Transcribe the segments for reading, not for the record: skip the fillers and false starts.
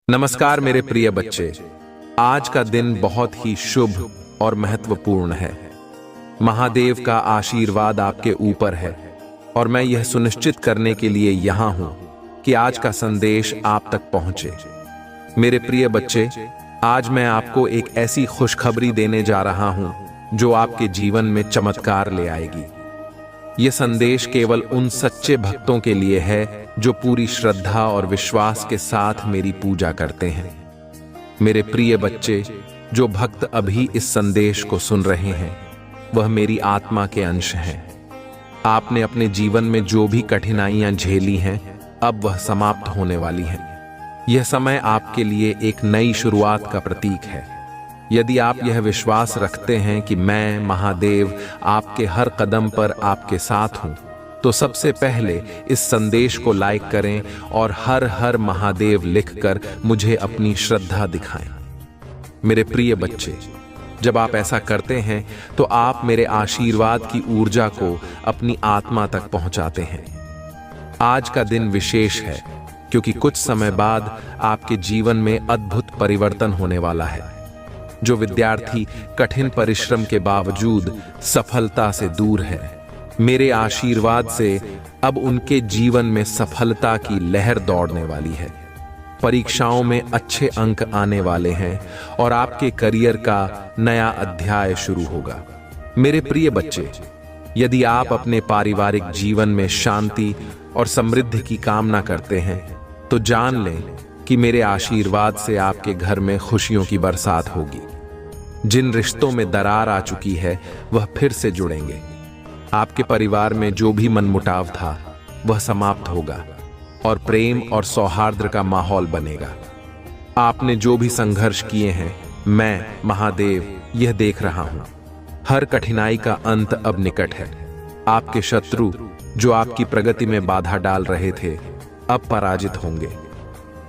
नमस्कार मेरे प्रिय बच्चे। आज का दिन बहुत ही शुभ और महत्वपूर्ण है। महादेव का आशीर्वाद आपके ऊपर है और मैं यह सुनिश्चित करने के लिए यहाँ हूँ कि आज का संदेश आप तक पहुँचे। मेरे प्रिय बच्चे, आज मैं आपको एक ऐसी खुशखबरी देने जा रहा हूँ जो आपके जीवन में चमत्कार ले आएगी। यह संदेश केवल उन सच्चे भक्तों के लिए है जो पूरी श्रद्धा और विश्वास के साथ मेरी पूजा करते हैं। मेरे प्रिय बच्चे, जो भक्त अभी इस संदेश को सुन रहे हैं वह मेरी आत्मा के अंश हैं। आपने अपने जीवन में जो भी कठिनाइयां झेली हैं अब वह समाप्त होने वाली हैं। यह समय आपके लिए एक नई शुरुआत का प्रतीक है। यदि आप यह विश्वास रखते हैं कि मैं महादेव आपके हर कदम पर आपके साथ हूं, तो सबसे पहले इस संदेश को लाइक करें और हर हर महादेव लिखकर मुझे अपनी श्रद्धा दिखाएं। मेरे प्रिय बच्चे, जब आप ऐसा करते हैं तो आप मेरे आशीर्वाद की ऊर्जा को अपनी आत्मा तक पहुंचाते हैं। आज का दिन विशेष है क्योंकि कुछ समय बाद आपके जीवन में अद्भुत परिवर्तन होने वाला है। जो विद्यार्थी कठिन परिश्रम के बावजूद सफलता से दूर है, मेरे आशीर्वाद से अब उनके जीवन में सफलता की लहर दौड़ने वाली है। परीक्षाओं में अच्छे अंक आने वाले हैं और आपके करियर का नया अध्याय शुरू होगा। मेरे प्रिय बच्चे, यदि आप अपने पारिवारिक जीवन में शांति और समृद्धि की कामना करते हैं तो जान लें कि मेरे आशीर्वाद से आपके घर में खुशियों की बरसात होगी। जिन रिश्तों में दरार आ चुकी है वह फिर से जुड़ेंगे। आपके परिवार में जो भी मनमुटाव था वह समाप्त होगा और प्रेम और सौहार्द का माहौल बनेगा। आपने जो भी संघर्ष किए हैं, मैं महादेव यह देख रहा हूं। हर कठिनाई का अंत अब निकट है। आपके शत्रु जो आपकी प्रगति में बाधा डाल रहे थे अब पराजित होंगे।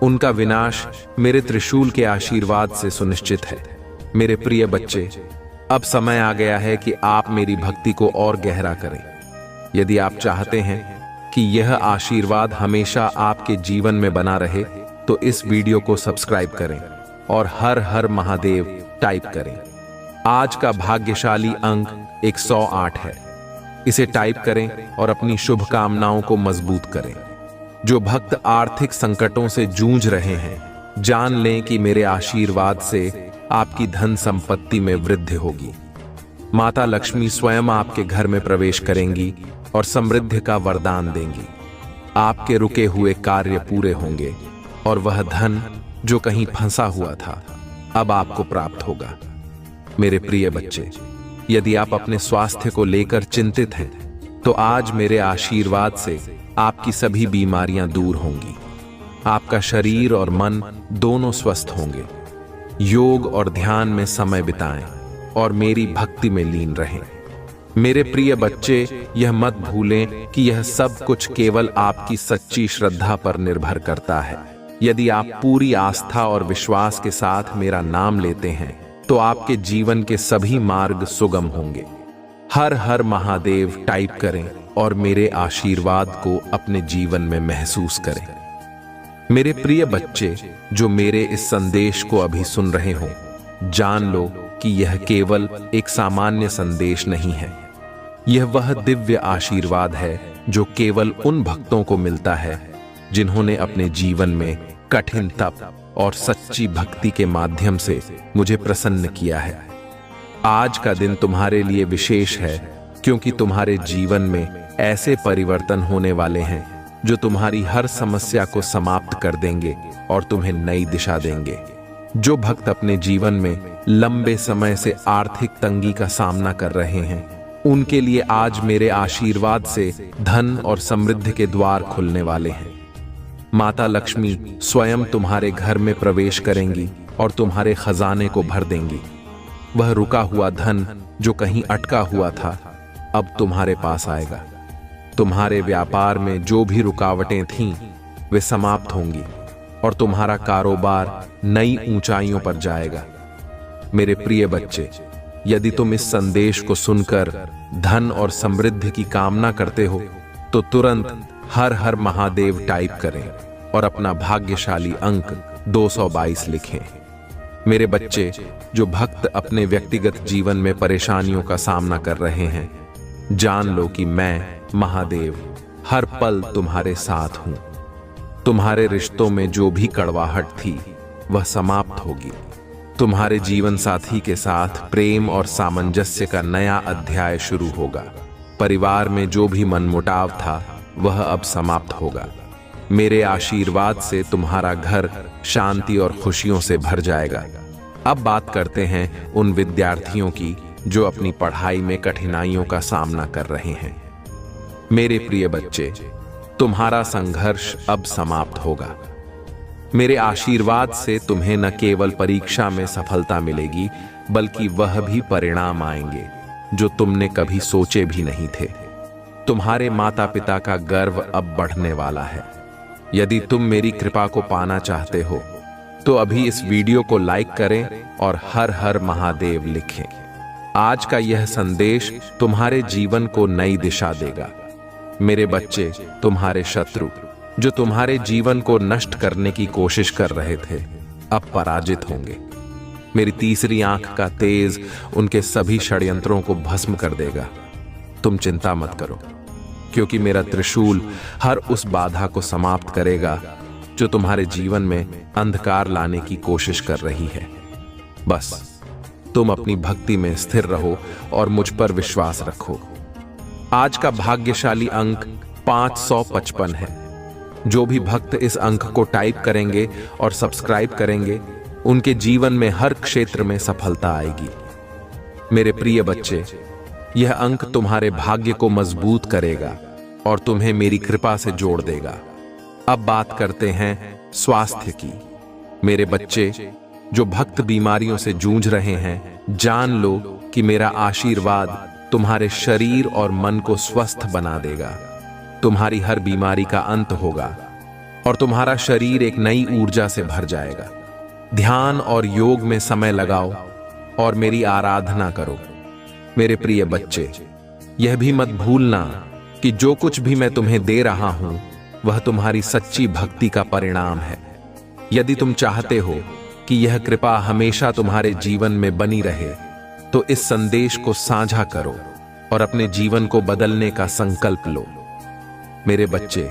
उनका विनाश मेरे त्रिशूल के आशीर्वाद से सुनिश्चित है। मेरे प्रिय बच्चे, अब समय आ गया है कि आप मेरी भक्ति को और गहरा करें। यदि आप चाहते हैं कि यह आशीर्वाद हमेशा आपके जीवन में बना रहे तो इस वीडियो को सब्सक्राइब करें और हर हर महादेव टाइप करें। आज का भाग्यशाली अंक 108 है। इसे टाइप करें और अपनी शुभकामनाओं को मजबूत करें। जो भक्त आर्थिक संकटों से जूझ रहे हैं, जान लें कि मेरे आशीर्वाद से आपकी धन संपत्ति में वृद्धि होगी। माता लक्ष्मी स्वयं आपके घर में प्रवेश करेंगी और समृद्धि का वरदान देंगी। आपके रुके हुए कार्य पूरे होंगे और वह धन जो कहीं फंसा हुआ था अब आपको प्राप्त होगा। मेरे प्रिय बच्चे, यदि आप अपने स्वास्थ्य को लेकर चिंतित हैं तो आज मेरे आशीर्वाद से आपकी सभी बीमारियां दूर होंगी। आपका शरीर और मन दोनों स्वस्थ होंगे। योग और ध्यान में समय बिताएं और मेरी भक्ति में लीन रहें। मेरे प्रिय बच्चे, यह मत भूलें कि यह सब कुछ केवल आपकी सच्ची श्रद्धा पर निर्भर करता है। यदि आप पूरी आस्था और विश्वास के साथ मेरा नाम लेते हैं तो आपके जीवन के सभी मार्ग सुगम होंगे। हर हर महादेव टाइप करें और मेरे आशीर्वाद को अपने जीवन में महसूस करें। मेरे प्रिय बच्चे, जो मेरे इस संदेश को अभी सुन रहे हो, जान लो कि यह केवल एक सामान्य संदेश नहीं है। यह वह दिव्य आशीर्वाद है जो केवल उन भक्तों को मिलता है जिन्होंने अपने जीवन में कठिन तप और सच्ची भक्ति के माध्यम से मुझे प्रसन्न किया है। आज का दिन तुम्हारे लिए विशेष है क्योंकि तुम्हारे जीवन में ऐसे परिवर्तन होने वाले हैं जो तुम्हारी हर समस्या को समाप्त कर देंगे और तुम्हें नई दिशा देंगे। जो भक्त अपने जीवन में लंबे समय से आर्थिक तंगी का सामना कर रहे हैं, उनके लिए आज मेरे आशीर्वाद से धन और समृद्धि के द्वार खुलने वाले हैं। माता लक्ष्मी स्वयं तुम्हारे घर में प्रवेश करेंगी और तुम्हारे खजाने को भर देंगी। वह रुका हुआ धन जो कहीं अटका हुआ था अब तुम्हारे पास आएगा। तुम्हारे व्यापार में जो भी रुकावटें थीं वे समाप्त होंगी और तुम्हारा कारोबार नई ऊंचाइयों पर जाएगा। मेरे प्रिय बच्चे, यदि तुम इस संदेश को सुनकर धन और समृद्धि की कामना करते हो तो तुरंत हर हर महादेव टाइप करें और अपना भाग्यशाली अंक 222 लिखें। मेरे बच्चे, जो भक्त अपने व्यक्तिगत जीवन में परेशानियों का सामना कर रहे हैं, जान लो कि मैं महादेव हर पल तुम्हारे साथ हूं। तुम्हारे रिश्तों में जो भी कड़वाहट थी वह समाप्त होगी। तुम्हारे जीवन साथी के साथ प्रेम और सामंजस्य का नया अध्याय शुरू होगा। परिवार में जो भी मनमुटाव था वह अब समाप्त होगा। मेरे आशीर्वाद से तुम्हारा घर शांति और खुशियों से भर जाएगा। अब बात करते हैं उन विद्यार्थियों की जो अपनी पढ़ाई में कठिनाइयों का सामना कर रहे हैं। मेरे प्रिय बच्चे, तुम्हारा संघर्ष अब समाप्त होगा। मेरे आशीर्वाद से तुम्हें न केवल परीक्षा में सफलता मिलेगी, बल्कि वह भी परिणाम आएंगे जो तुमने कभी सोचे भी नहीं थे। तुम्हारे माता पिता का गर्व अब बढ़ने वाला है। यदि तुम मेरी कृपा को पाना चाहते हो तो अभी इस वीडियो को लाइक करें और हर हर महादेव लिखें। आज का यह संदेश तुम्हारे जीवन को नई दिशा देगा। मेरे बच्चे, तुम्हारे शत्रु जो तुम्हारे जीवन को नष्ट करने की कोशिश कर रहे थे, अब पराजित होंगे। मेरी तीसरी आंख का तेज उनके सभी षड्यंत्रों को भस्म कर देगा। तुम चिंता मत करो, क्योंकि मेरा त्रिशूल हर उस बाधा को समाप्त करेगा जो तुम्हारे जीवन में अंधकार लाने की कोशिश कर रही है। बस तुम अपनी भक्ति में स्थिर रहो और मुझ पर विश्वास रखो। आज का भाग्यशाली अंक 555 है। जो भी भक्त इस अंक को टाइप करेंगे और सब्सक्राइब करेंगे, उनके जीवन में हर क्षेत्र में सफलता आएगी। मेरे प्रिय बच्चे, यह अंक तुम्हारे भाग्य को मजबूत करेगा और तुम्हें मेरी कृपा से जोड़ देगा। अब बात करते हैं स्वास्थ्य की। मेरे बच्चे, जो भक्त बीमारियों से जूझ रहे हैं, जान लो कि मेरा आशीर्वाद तुम्हारे शरीर और मन को स्वस्थ बना देगा। तुम्हारी हर बीमारी का अंत होगा और तुम्हारा शरीर एक नई ऊर्जा से भर जाएगा। ध्यान और योग में समय लगाओ और मेरी आराधना करो। मेरे प्रिय बच्चे, यह भी मत भूलना कि जो कुछ भी मैं तुम्हें दे रहा हूं वह तुम्हारी सच्ची भक्ति का परिणाम है। यदि तुम चाहते हो कि यह कृपा हमेशा तुम्हारे जीवन में बनी रहे, तो इस संदेश को साझा करो और अपने जीवन को बदलने का संकल्प लो। मेरे बच्चे,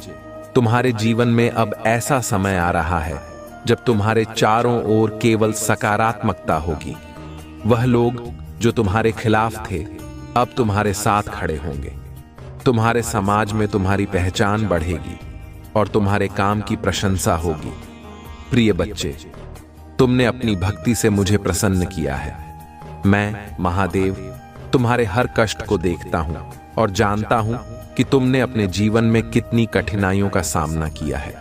तुम्हारे जीवन में अब ऐसा समय आ रहा है जब तुम्हारे चारों ओर केवल सकारात्मकता होगी। वह लोग जो तुम्हारे खिलाफ थे अब तुम्हारे साथ खड़े होंगे। तुम्हारे समाज में तुम्हारी पहचान बढ़ेगी और तुम्हारे काम की प्रशंसा होगी। प्रिय बच्चे, तुमने अपनी भक्ति से मुझे प्रसन्न किया है। मैं महादेव तुम्हारे हर कष्ट को देखता हूं और जानता हूं कि तुमने अपने जीवन में कितनी कठिनाइयों का सामना किया है।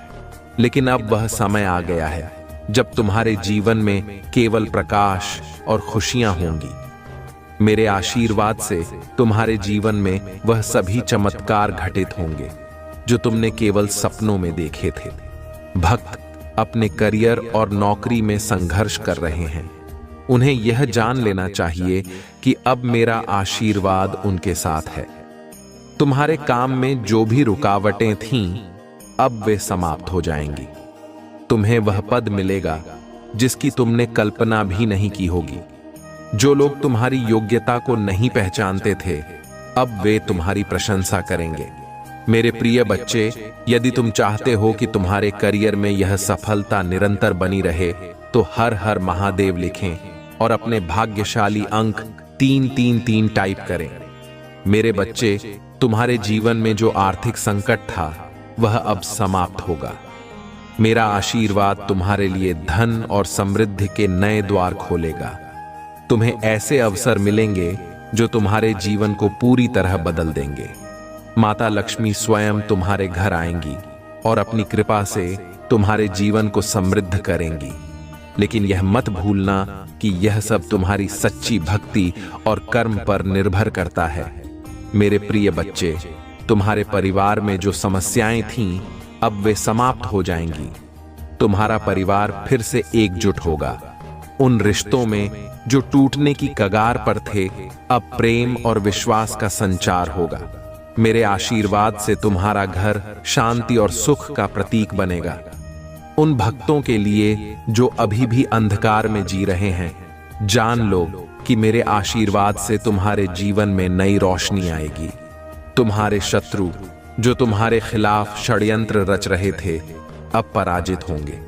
लेकिन अब वह समय आ गया है जब तुम्हारे जीवन में केवल प्रकाश और खुशियां होंगी। मेरे आशीर्वाद से तुम्हारे जीवन में वह सभी चमत्कार घटित होंगे जो तुमने केवल सपनों में देखे थे। भक्त अपने करियर और नौकरी में संघर्ष कर रहे हैं। उन्हें यह जान लेना चाहिए कि अब मेरा आशीर्वाद उनके साथ है। तुम्हारे काम में जो भी रुकावटें थीं, अब वे समाप्त हो जाएंगी। तुम्हें वह पद मिलेगा जिसकी तुमने कल्पना भी नहीं की होगी। जो लोग तुम्हारी योग्यता को नहीं पहचानते थे, अब वे तुम्हारी प्रशंसा करेंगे। मेरे प्रिय बच्चे, यदि तुम चाहते हो कि तुम्हारे करियर में यह सफलता निरंतर बनी रहे, तो हर हर महादेव लिखें और अपने भाग्यशाली अंक 333 टाइप करें। मेरे बच्चे, तुम्हारे जीवन में जो आर्थिक संकट था वह अब समाप्त होगा। मेरा आशीर्वाद तुम्हारे लिए धन और समृद्धि के नए द्वार खोलेगा। तुम्हें ऐसे अवसर मिलेंगे जो तुम्हारे जीवन को पूरी तरह बदल देंगे। माता लक्ष्मी स्वयं तुम्हारे घर आएंगी और अपनी कृपा से तुम्हारे जीवन को समृद्ध करेंगी। लेकिन यह मत भूलना कि यह सब तुम्हारी सच्ची भक्ति और कर्म पर निर्भर करता है। मेरे प्रिय बच्चे, तुम्हारे परिवार में जो समस्याएं थीं, अब वे समाप्त हो जाएंगी। तुम्हारा परिवार फिर से एकजुट होगा। उन रिश्तों में जो टूटने की कगार पर थे, अब प्रेम और विश्वास का संचार होगा। मेरे आशीर्वाद से तुम्हारा घर शांति और सुख का प्रतीक बनेगा। उन भक्तों के लिए जो अभी भी अंधकार में जी रहे हैं, जान लो कि मेरे आशीर्वाद से तुम्हारे जीवन में नई रोशनी आएगी। तुम्हारे शत्रु जो तुम्हारे खिलाफ षड्यंत्र रच रहे थे, अब पराजित होंगे।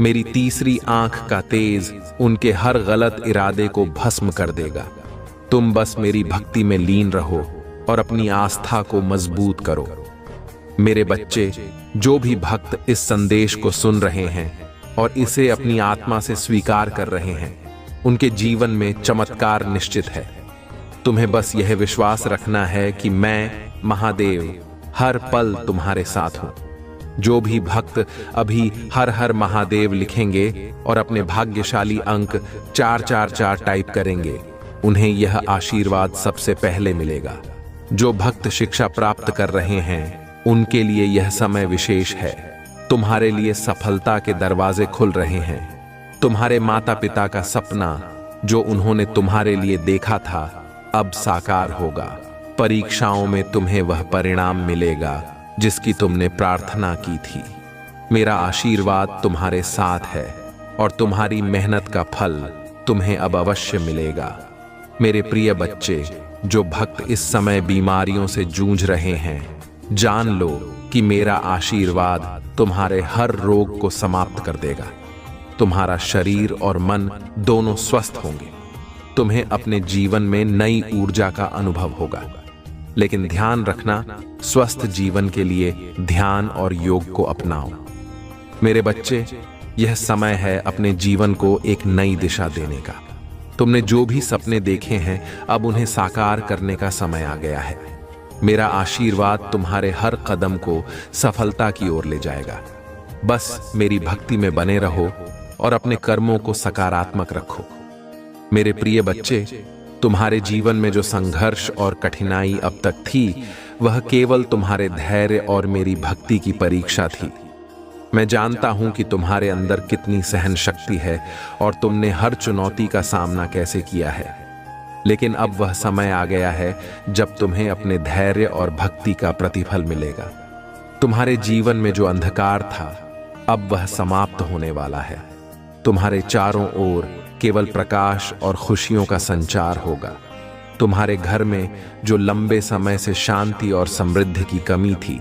मेरी तीसरी आंख का तेज उनके हर गलत इरादे को भस्म कर देगा। तुम बस मेरी भक्ति में लीन रहो और अपनी आस्था को मजबूत करो। मेरे बच्चे, जो भी भक्त इस संदेश को सुन रहे हैं और इसे अपनी आत्मा से स्वीकार कर रहे हैं, उनके जीवन में चमत्कार निश्चित है। तुम्हें बस यह विश्वास रखना है कि मैं महादेव हर पल तुम्हारे साथ हूं। जो भी भक्त अभी हर हर महादेव लिखेंगे और अपने भाग्यशाली अंक 444 टाइप करेंगे, उन्हें यह आशीर्वाद सबसे पहले मिलेगा। जो भक्त शिक्षा प्राप्त कर रहे हैं, उनके लिए यह समय विशेष है। तुम्हारे लिए सफलता के दरवाजे खुल रहे हैं। तुम्हारे माता पिता का सपना जो उन्होंने तुम्हारे लिए देखा था, अब साकार होगा। परीक्षाओं में तुम्हें वह परिणाम मिलेगा जिसकी तुमने प्रार्थना की थी। मेरा आशीर्वाद तुम्हारे साथ है और तुम्हारी मेहनत का फल तुम्हें अब अवश्य मिलेगा। मेरे प्रिय बच्चे, जो भक्त इस समय बीमारियों से जूझ रहे हैं, जान लो कि मेरा आशीर्वाद तुम्हारे हर रोग को समाप्त कर देगा। तुम्हारा शरीर और मन दोनों स्वस्थ होंगे। तुम्हें अपने जीवन में नई ऊर्जा का अनुभव होगा। लेकिन ध्यान रखना, स्वस्थ जीवन के लिए ध्यान और योग को अपनाओ। मेरे बच्चे, यह समय है अपने जीवन को एक नई दिशा देने का। तुमने जो भी सपने देखे हैं, अब उन्हें साकार करने का समय आ गया है। मेरा आशीर्वाद तुम्हारे हर कदम को सफलता की ओर ले जाएगा। बस मेरी भक्ति में बने रहो और अपने कर्मों को सकारात्मक रखो। मेरे प्रिय बच्चे, तुम्हारे जीवन में जो संघर्ष और कठिनाई अब तक थी, वह केवल तुम्हारे धैर्य और मेरी भक्ति की परीक्षा थी। मैं जानता हूं कि तुम्हारे अंदर कितनी सहन शक्ति है और तुमने हर चुनौती का सामना कैसे किया है। लेकिन अब वह समय आ गया है जब तुम्हें अपने धैर्य और भक्ति का प्रतिफल मिलेगा। तुम्हारे जीवन में जो अंधकार था, अब वह समाप्त होने वाला है। तुम्हारे चारों ओर केवल प्रकाश और खुशियों का संचार होगा। तुम्हारे घर में जो लंबे समय से शांति और समृद्धि की कमी थी,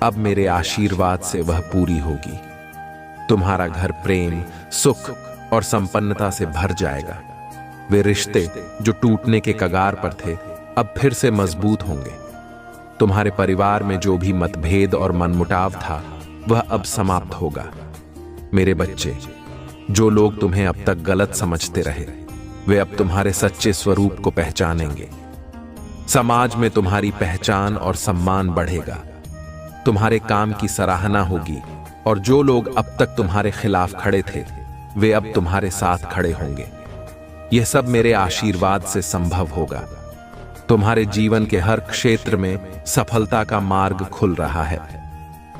अब मेरे आशीर्वाद से वह पूरी होगी। तुम्हारा घर प्रेम, सुख और संपन्नता से भर जाएगा। वे रिश्ते जो टूटने के कगार पर थे, अब फिर से मजबूत होंगे। तुम्हारे परिवार में जो भी मतभेद और मनमुटाव था, वह अब समाप्त होगा। मेरे बच्चे, जो लोग तुम्हें अब तक गलत समझते रहे, वे अब तुम्हारे सच्चे स्वरूप को पहचानेंगे। समाज में तुम्हारी पहचान और सम्मान बढ़ेगा। तुम्हारे काम की सराहना होगी और जो लोग अब तक तुम्हारे खिलाफ खड़े थे, वे अब तुम्हारे साथ खड़े होंगे। यह सब मेरे आशीर्वाद से संभव होगा। तुम्हारे जीवन के हर क्षेत्र में सफलता का मार्ग खुल रहा है।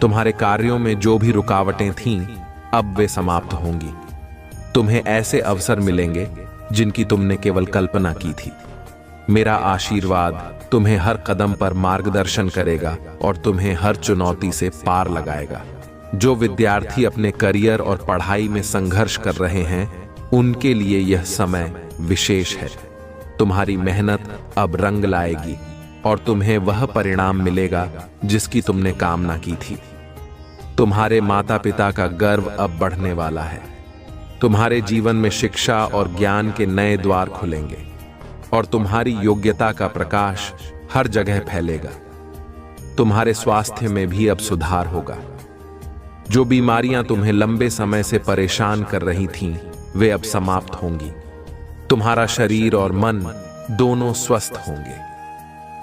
तुम्हारे कार्यों में जो भी रुकावटें थीं, अब वे समाप्त होंगी। तुम्हें ऐसे अवसर मिलेंगे जिनकी तुमने केवल कल्पना की थी। मेरा आशीर्वाद तुम्हें हर कदम पर मार्गदर्शन करेगा और तुम्हें हर चुनौती से पार लगाएगा। जो विद्यार्थी अपने करियर और पढ़ाई में संघर्ष कर रहे हैं, उनके लिए यह समय विशेष है। तुम्हारी मेहनत अब रंग लाएगी और तुम्हें वह परिणाम मिलेगा जिसकी तुमने कामना की थी। तुम्हारे माता पिता का गर्व अब बढ़ने वाला है। तुम्हारे जीवन में शिक्षा और ज्ञान के नए द्वार खुलेंगे और तुम्हारी योग्यता का प्रकाश हर जगह फैलेगा। तुम्हारे स्वास्थ्य में भी अब सुधार होगा। जो बीमारियां तुम्हें लंबे समय से परेशान कर रही थीं, वे अब समाप्त होंगी। तुम्हारा शरीर और मन दोनों स्वस्थ होंगे।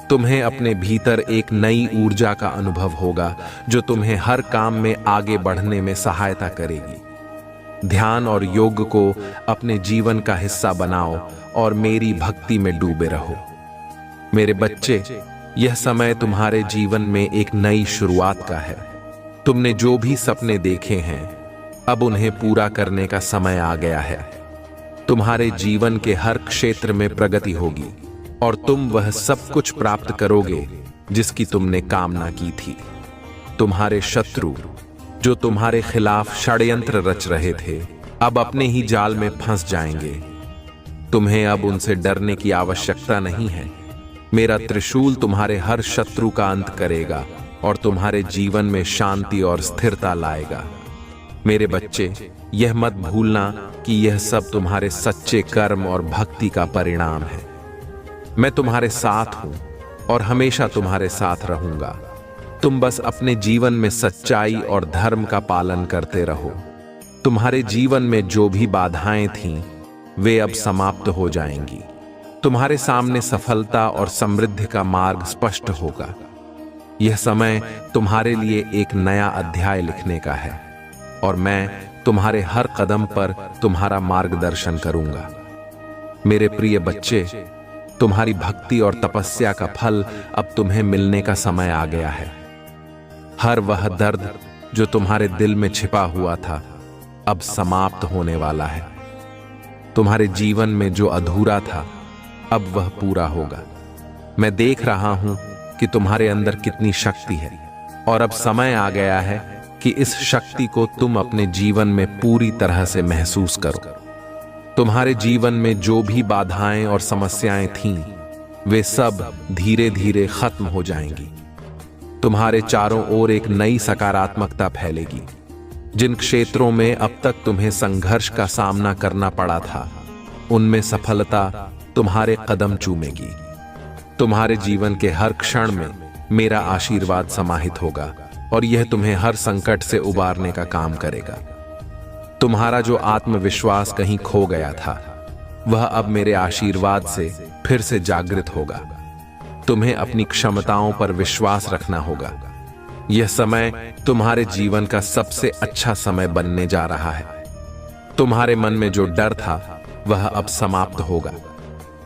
तुम्हें अपने भीतर एक नई ऊर्जा का अनुभव होगा जो तुम्हें हर काम में आगे बढ़ने में सहायता करेगी। ध्यान और योग को अपने जीवन का हिस्सा बनाओ और मेरी भक्ति में डूबे रहो। मेरे बच्चे, यह समय तुम्हारे जीवन में एक नई शुरुआत का है। तुमने जो भी सपने देखे हैं, अब उन्हें पूरा करने का समय आ गया है। तुम्हारे जीवन के हर क्षेत्र में प्रगति होगी और तुम वह सब कुछ प्राप्त करोगे जिसकी तुमने कामना की थी। तुम्हारे शत्रु जो तुम्हारे खिलाफ षड्यंत्र रच रहे थे अब अपने ही जाल में फंस जाएंगे। तुम्हें अब उनसे डरने की आवश्यकता नहीं है। मेरा त्रिशूल तुम्हारे हर शत्रु का अंत करेगा और तुम्हारे जीवन में शांति और स्थिरता लाएगा। मेरे बच्चे, यह मत भूलना कि यह सब तुम्हारे सच्चे कर्म और भक्ति का परिणाम है। मैं तुम्हारे साथ हूं और हमेशा तुम्हारे साथ रहूंगा। तुम बस अपने जीवन में सच्चाई और धर्म का पालन करते रहो। तुम्हारे जीवन में जो भी बाधाएं थीं, वे अब समाप्त हो जाएंगी। तुम्हारे सामने सफलता और समृद्धि का मार्ग स्पष्ट होगा। यह समय तुम्हारे लिए एक नया अध्याय लिखने का है और मैं तुम्हारे हर कदम पर तुम्हारा मार्गदर्शन करूंगा। मेरे प्रिय बच्चे, तुम्हारी भक्ति और तपस्या का फल अब तुम्हें मिलने का समय आ गया है। हर वह दर्द जो तुम्हारे दिल में छिपा हुआ था अब समाप्त होने वाला है। तुम्हारे जीवन में जो अधूरा था अब वह पूरा होगा। मैं देख रहा हूं कि तुम्हारे अंदर कितनी शक्ति है और अब समय आ गया है कि इस शक्ति को तुम अपने जीवन में पूरी तरह से महसूस करो। तुम्हारे जीवन में जो भी बाधाएं और समस्याएं थीं, वे सब धीरे धीरे खत्म हो जाएंगी। तुम्हारे चारों ओर एक नई सकारात्मकता फैलेगी। जिन क्षेत्रों में अब तक तुम्हें संघर्ष का सामना करना पड़ा था, उनमें सफलता तुम्हारे कदम चूमेगी। तुम्हारे जीवन के हर क्षण में मेरा आशीर्वाद समाहित होगा और यह तुम्हें हर संकट से उबारने का काम करेगा। तुम्हारा जो आत्मविश्वास कहीं खो गया था, वह अब मेरे आशीर्वाद से फिर से जागृत होगा। तुम्हें अपनी क्षमताओं पर विश्वास रखना होगा। यह समय तुम्हारे जीवन का सबसे अच्छा समय बनने जा रहा है। तुम्हारे मन में जो डर था वह अब समाप्त होगा।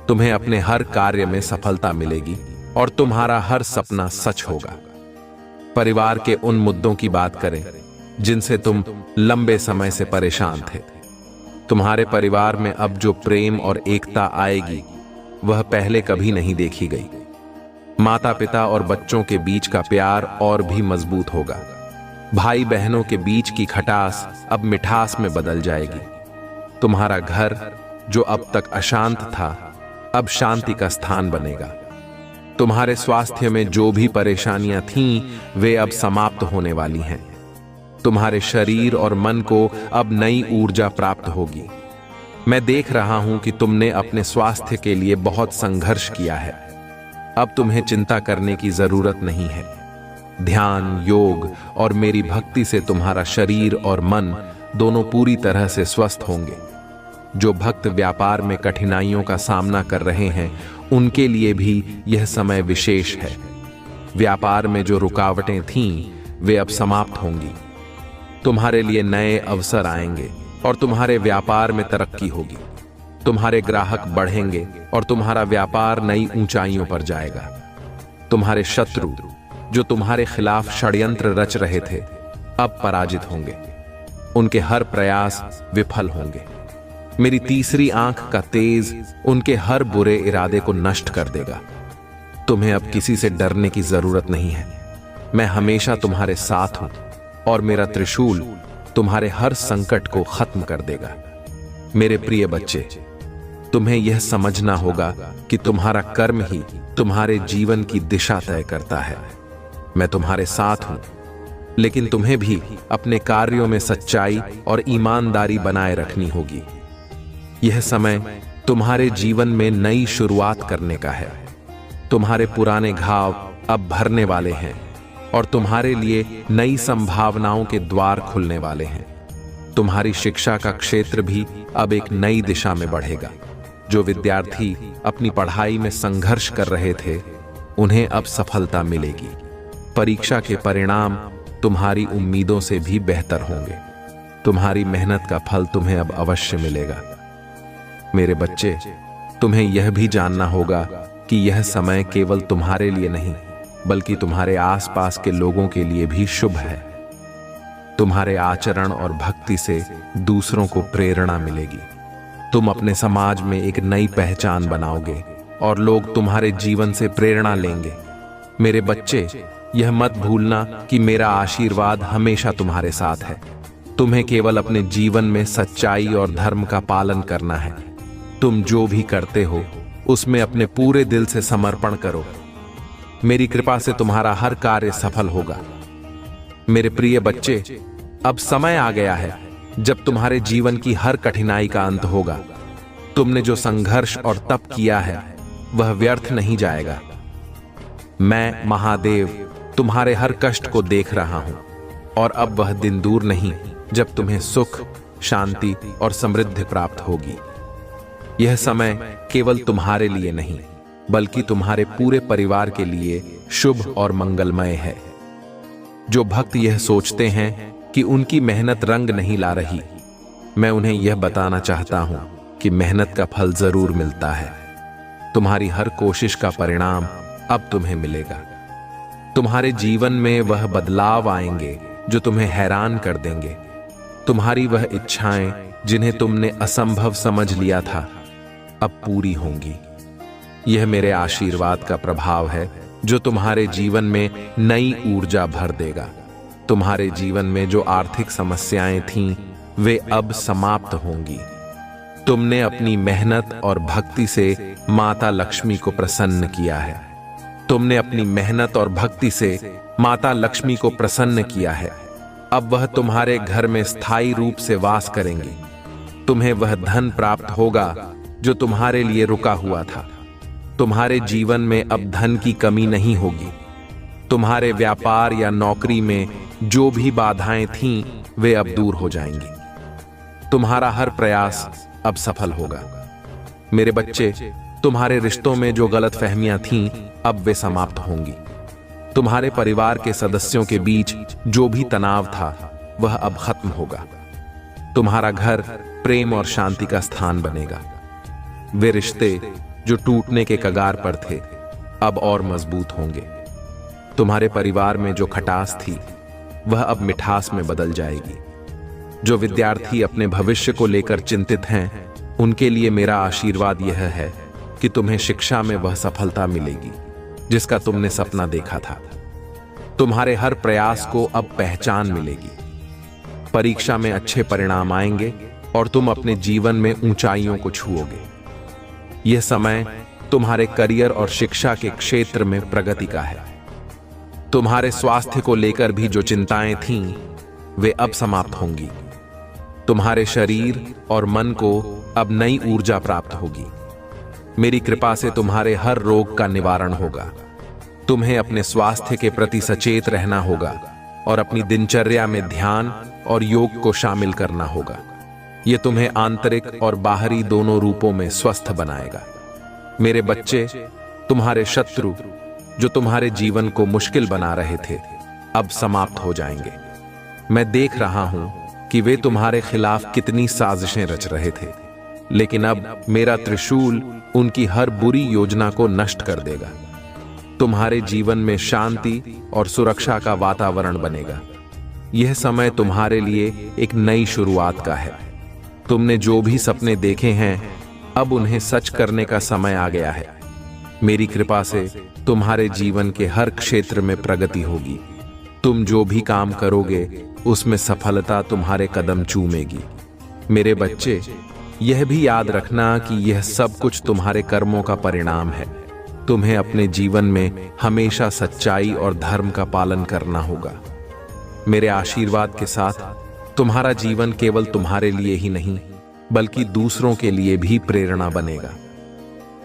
तुम्हें अपने हर कार्य में सफलता मिलेगी और तुम्हारा हर सपना सच होगा। परिवार के उन मुद्दों की बात करें जिनसे तुम लंबे समय से परेशान थे। तुम्हारे परिवार में अब जो प्रेम और एकता आएगी, वह पहले कभी नहीं देखी गई। माता पिता और बच्चों के बीच का प्यार और भी मजबूत होगा। भाई बहनों के बीच की खटास अब मिठास में बदल जाएगी। तुम्हारा घर जो अब तक अशांत था, अब शांति का स्थान बनेगा। तुम्हारे स्वास्थ्य में जो भी परेशानियां थीं, वे अब समाप्त होने वाली हैं। तुम्हारे शरीर और मन को अब नई ऊर्जा प्राप्त होगी। मैं देख रहा हूं कि तुमने अपने स्वास्थ्य के लिए बहुत संघर्ष किया है। अब तुम्हें चिंता करने की जरूरत नहीं है। ध्यान, योग और मेरी भक्ति से तुम्हारा शरीर और मन दोनों पूरी तरह से स्वस्थ होंगे। जो भक्त व्यापार में कठिनाइयों का सामना कर रहे हैं, उनके लिए भी यह समय विशेष है। व्यापार में जो रुकावटें थीं, वे अब समाप्त होंगी। तुम्हारे लिए नए अवसर आएंगे और तुम्हारे व्यापार में तरक्की होगी। तुम्हारे ग्राहक बढ़ेंगे और तुम्हारा व्यापार नई ऊंचाइयों पर जाएगा। तुम्हारे शत्रु जो तुम्हारे खिलाफ षड्यंत्र रच रहे थे, अब पराजित होंगे। उनके हर प्रयास विफल होंगे। मेरी तीसरी आंख का तेज उनके हर बुरे इरादे को नष्ट कर देगा। तुम्हें अब किसी से डरने की जरूरत नहीं है। मैं हमेशा तुम्हारे साथ हूं और मेरा त्रिशूल तुम्हारे हर संकट को खत्म कर देगा। मेरे प्रिय बच्चे, तुम्हें यह समझना होगा कि तुम्हारा कर्म ही तुम्हारे जीवन की दिशा तय करता है। मैं तुम्हारे साथ हूं, लेकिन तुम्हें भी अपने कार्यों में सच्चाई और ईमानदारी बनाए रखनी होगी। यह समय तुम्हारे जीवन में नई शुरुआत करने का है। तुम्हारे पुराने घाव अब भरने वाले हैं और तुम्हारे लिए नई संभावनाओं के द्वार खुलने वाले हैं। तुम्हारी शिक्षा का क्षेत्र भी अब एक नई दिशा में बढ़ेगा। जो विद्यार्थी अपनी पढ़ाई में संघर्ष कर रहे थे, उन्हें अब सफलता मिलेगी। परीक्षा के परिणाम तुम्हारी उम्मीदों से भी बेहतर होंगे। तुम्हारी मेहनत का फल तुम्हें अब अवश्य मिलेगा। मेरे बच्चे, तुम्हें यह भी जानना होगा कि यह समय केवल तुम्हारे लिए नहीं, बल्कि तुम्हारे आसपास के लोगों के लिए भी शुभ है। तुम्हारे आचरण और भक्ति से दूसरों को प्रेरणा मिलेगी। तुम अपने समाज में एक नई पहचान बनाओगे और लोग तुम्हारे जीवन से प्रेरणा लेंगे। मेरे बच्चे, यह मत भूलना कि मेरा आशीर्वाद हमेशा तुम्हारे साथ है। तुम्हें केवल अपने जीवन में सच्चाई और धर्म का पालन करना है। तुम जो भी करते हो उसमें अपने पूरे दिल से समर्पण करो। मेरी कृपा से तुम्हारा हर कार्य सफल होगा। मेरे प्रिय बच्चे, अब समय आ गया है जब तुम्हारे जीवन की हर कठिनाई का अंत होगा। तुमने जो संघर्ष और तप किया है वह व्यर्थ नहीं जाएगा। मैं महादेव तुम्हारे हर कष्ट को देख रहा हूं और अब वह दिन दूर नहीं जब तुम्हें सुख, शांति और समृद्धि प्राप्त होगी। यह समय केवल तुम्हारे लिए नहीं बल्कि तुम्हारे पूरे परिवार के लिए शुभ और मंगलमय है। जो भक्त यह सोचते हैं कि उनकी मेहनत रंग नहीं ला रही, मैं उन्हें यह बताना चाहता हूं कि मेहनत का फल जरूर मिलता है। तुम्हारी हर कोशिश का परिणाम अब तुम्हें मिलेगा। तुम्हारे जीवन में वह बदलाव आएंगे जो तुम्हें हैरान कर देंगे। तुम्हारी वह इच्छाएं जिन्हें तुमने असंभव समझ लिया था अब पूरी होंगी। यह मेरे आशीर्वाद का प्रभाव है जो तुम्हारे जीवन में नई ऊर्जा भर देगा। तुम्हारे जीवन में जो आर्थिक समस्याएं थीं वे अब समाप्त होंगी। तुमने अपनी मेहनत और भक्ति से माता लक्ष्मी को प्रसन्न किया है। तुमने अपनी मेहनत और भक्ति से माता लक्ष्मी को प्रसन्न किया है। अब वह तुम्हारे घर में स्थायी रूप से वास करेंगी। तुम्हें वह धन प्राप्त होगा जो तुम्हारे लिए रुका हुआ था। तुम्हारे जीवन में अब धन की कमी नहीं होगी। तुम्हारे व्यापार या नौकरी में जो भी बाधाएं थीं वे अब दूर हो जाएंगी। तुम्हारा हर प्रयास अब सफल होगा। मेरे बच्चे, तुम्हारे रिश्तों में जो गलतफहमियां थीं अब वे समाप्त होंगी। तुम्हारे परिवार के सदस्यों के बीच जो भी तनाव था वह अब खत्म होगा। तुम्हारा घर प्रेम और शांति का स्थान बनेगा। वे रिश्ते जो टूटने के कगार पर थे अब और मजबूत होंगे। तुम्हारे परिवार में जो खटास थी वह अब मिठास में बदल जाएगी। जो विद्यार्थी अपने भविष्य को लेकर चिंतित हैं उनके लिए मेरा आशीर्वाद यह है कि तुम्हें शिक्षा में वह सफलता मिलेगी जिसका तुमने सपना देखा था। तुम्हारे हर प्रयास को अब पहचान मिलेगी। परीक्षा में अच्छे परिणाम आएंगे और तुम अपने जीवन में ऊंचाइयों को छुओगे। यह समय तुम्हारे करियर और शिक्षा के क्षेत्र में प्रगति का है। तुम्हारे स्वास्थ्य को लेकर भी जो चिंताएं थीं वे अब समाप्त होंगी। तुम्हारे शरीर और मन को अब नई ऊर्जा प्राप्त होगी। मेरी कृपा से तुम्हारे हर रोग का निवारण होगा। तुम्हें अपने स्वास्थ्य के प्रति सचेत रहना होगा और अपनी दिनचर्या में ध्यान और योग को शामिल करना होगा। यह तुम्हें आंतरिक और बाहरी दोनों रूपों में स्वस्थ बनाएगा। मेरे बच्चे, तुम्हारे शत्रु जो तुम्हारे जीवन को मुश्किल बना रहे थे अब समाप्त हो जाएंगे। मैं देख रहा हूं कि वे तुम्हारे खिलाफ कितनी साजिशें रच रहे थे, लेकिन अब मेरा त्रिशूल उनकी हर बुरी योजना को नष्ट कर देगा। तुम्हारे जीवन में शांति और सुरक्षा का वातावरण बनेगा। यह समय तुम्हारे लिए एक नई शुरुआत का है। तुमने जो भी सपने देखे हैं अब उन्हें सच करने का समय आ गया है। मेरी कृपा से तुम्हारे जीवन के हर क्षेत्र में प्रगति होगी। तुम जो भी काम करोगे उसमें सफलता तुम्हारे कदम चूमेगी। मेरे बच्चे, यह भी याद रखना कि यह सब कुछ तुम्हारे कर्मों का परिणाम है। तुम्हें अपने जीवन में हमेशा सच्चाई और धर्म का पालन करना होगा। मेरे आशीर्वाद के साथ तुम्हारा जीवन केवल तुम्हारे लिए ही नहीं बल्कि दूसरों के लिए भी प्रेरणा बनेगा।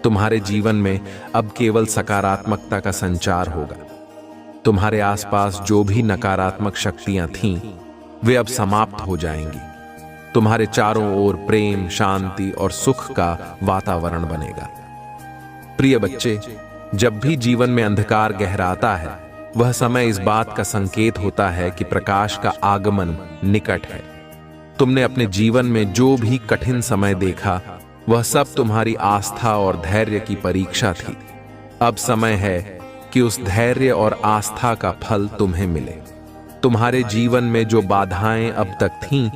तुम्हारे जीवन में अब केवल सकारात्मकता का संचार होगा। तुम्हारे आसपास जो भी नकारात्मक शक्तियां थीं वे अब समाप्त हो जाएंगी। तुम्हारे चारों ओर प्रेम, शांति और सुख का वातावरण बनेगा। प्रिय बच्चे, जब भी जीवन में अंधकार गहराता है वह समय इस बात का संकेत होता है कि प्रकाश का आगमन निकट है। तुमने अपने जीवन में जो भी कठिन समय देखा वह सब तुम्हारी आस्था और धैर्य की परीक्षा थी। अब समय है कि उस धैर्य और आस्था का फल तुम्हें मिले। तुम्हारे जीवन में जो बाधाएं अब तक थीं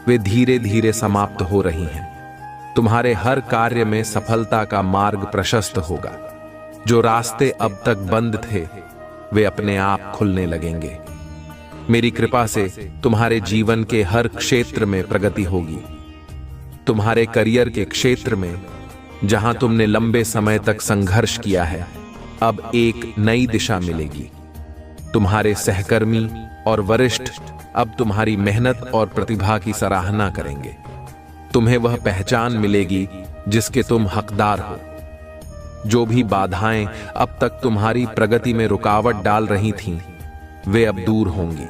वे धीरे धीरे समाप्त हो रही हैं। तुम्हारे हर कार्य में सफलता का मार्ग प्रशस्त होगा। जो रास्ते अब तक बंद थे वे अपने आप खुलने लगेंगे। मेरी कृपा से तुम्हारे जीवन के हर क्षेत्र में प्रगति होगी। तुम्हारे करियर के क्षेत्र में, जहां तुमने लंबे समय तक संघर्ष किया है, अब एक नई दिशा मिलेगी। तुम्हारे सहकर्मी और वरिष्ठ अब तुम्हारी मेहनत और प्रतिभा की सराहना करेंगे। तुम्हें वह पहचान मिलेगी जिसके तुम हकदार हो। जो भी बाधाएं अब तक तुम्हारी प्रगति में रुकावट डाल रही थीं, वे अब दूर होंगी।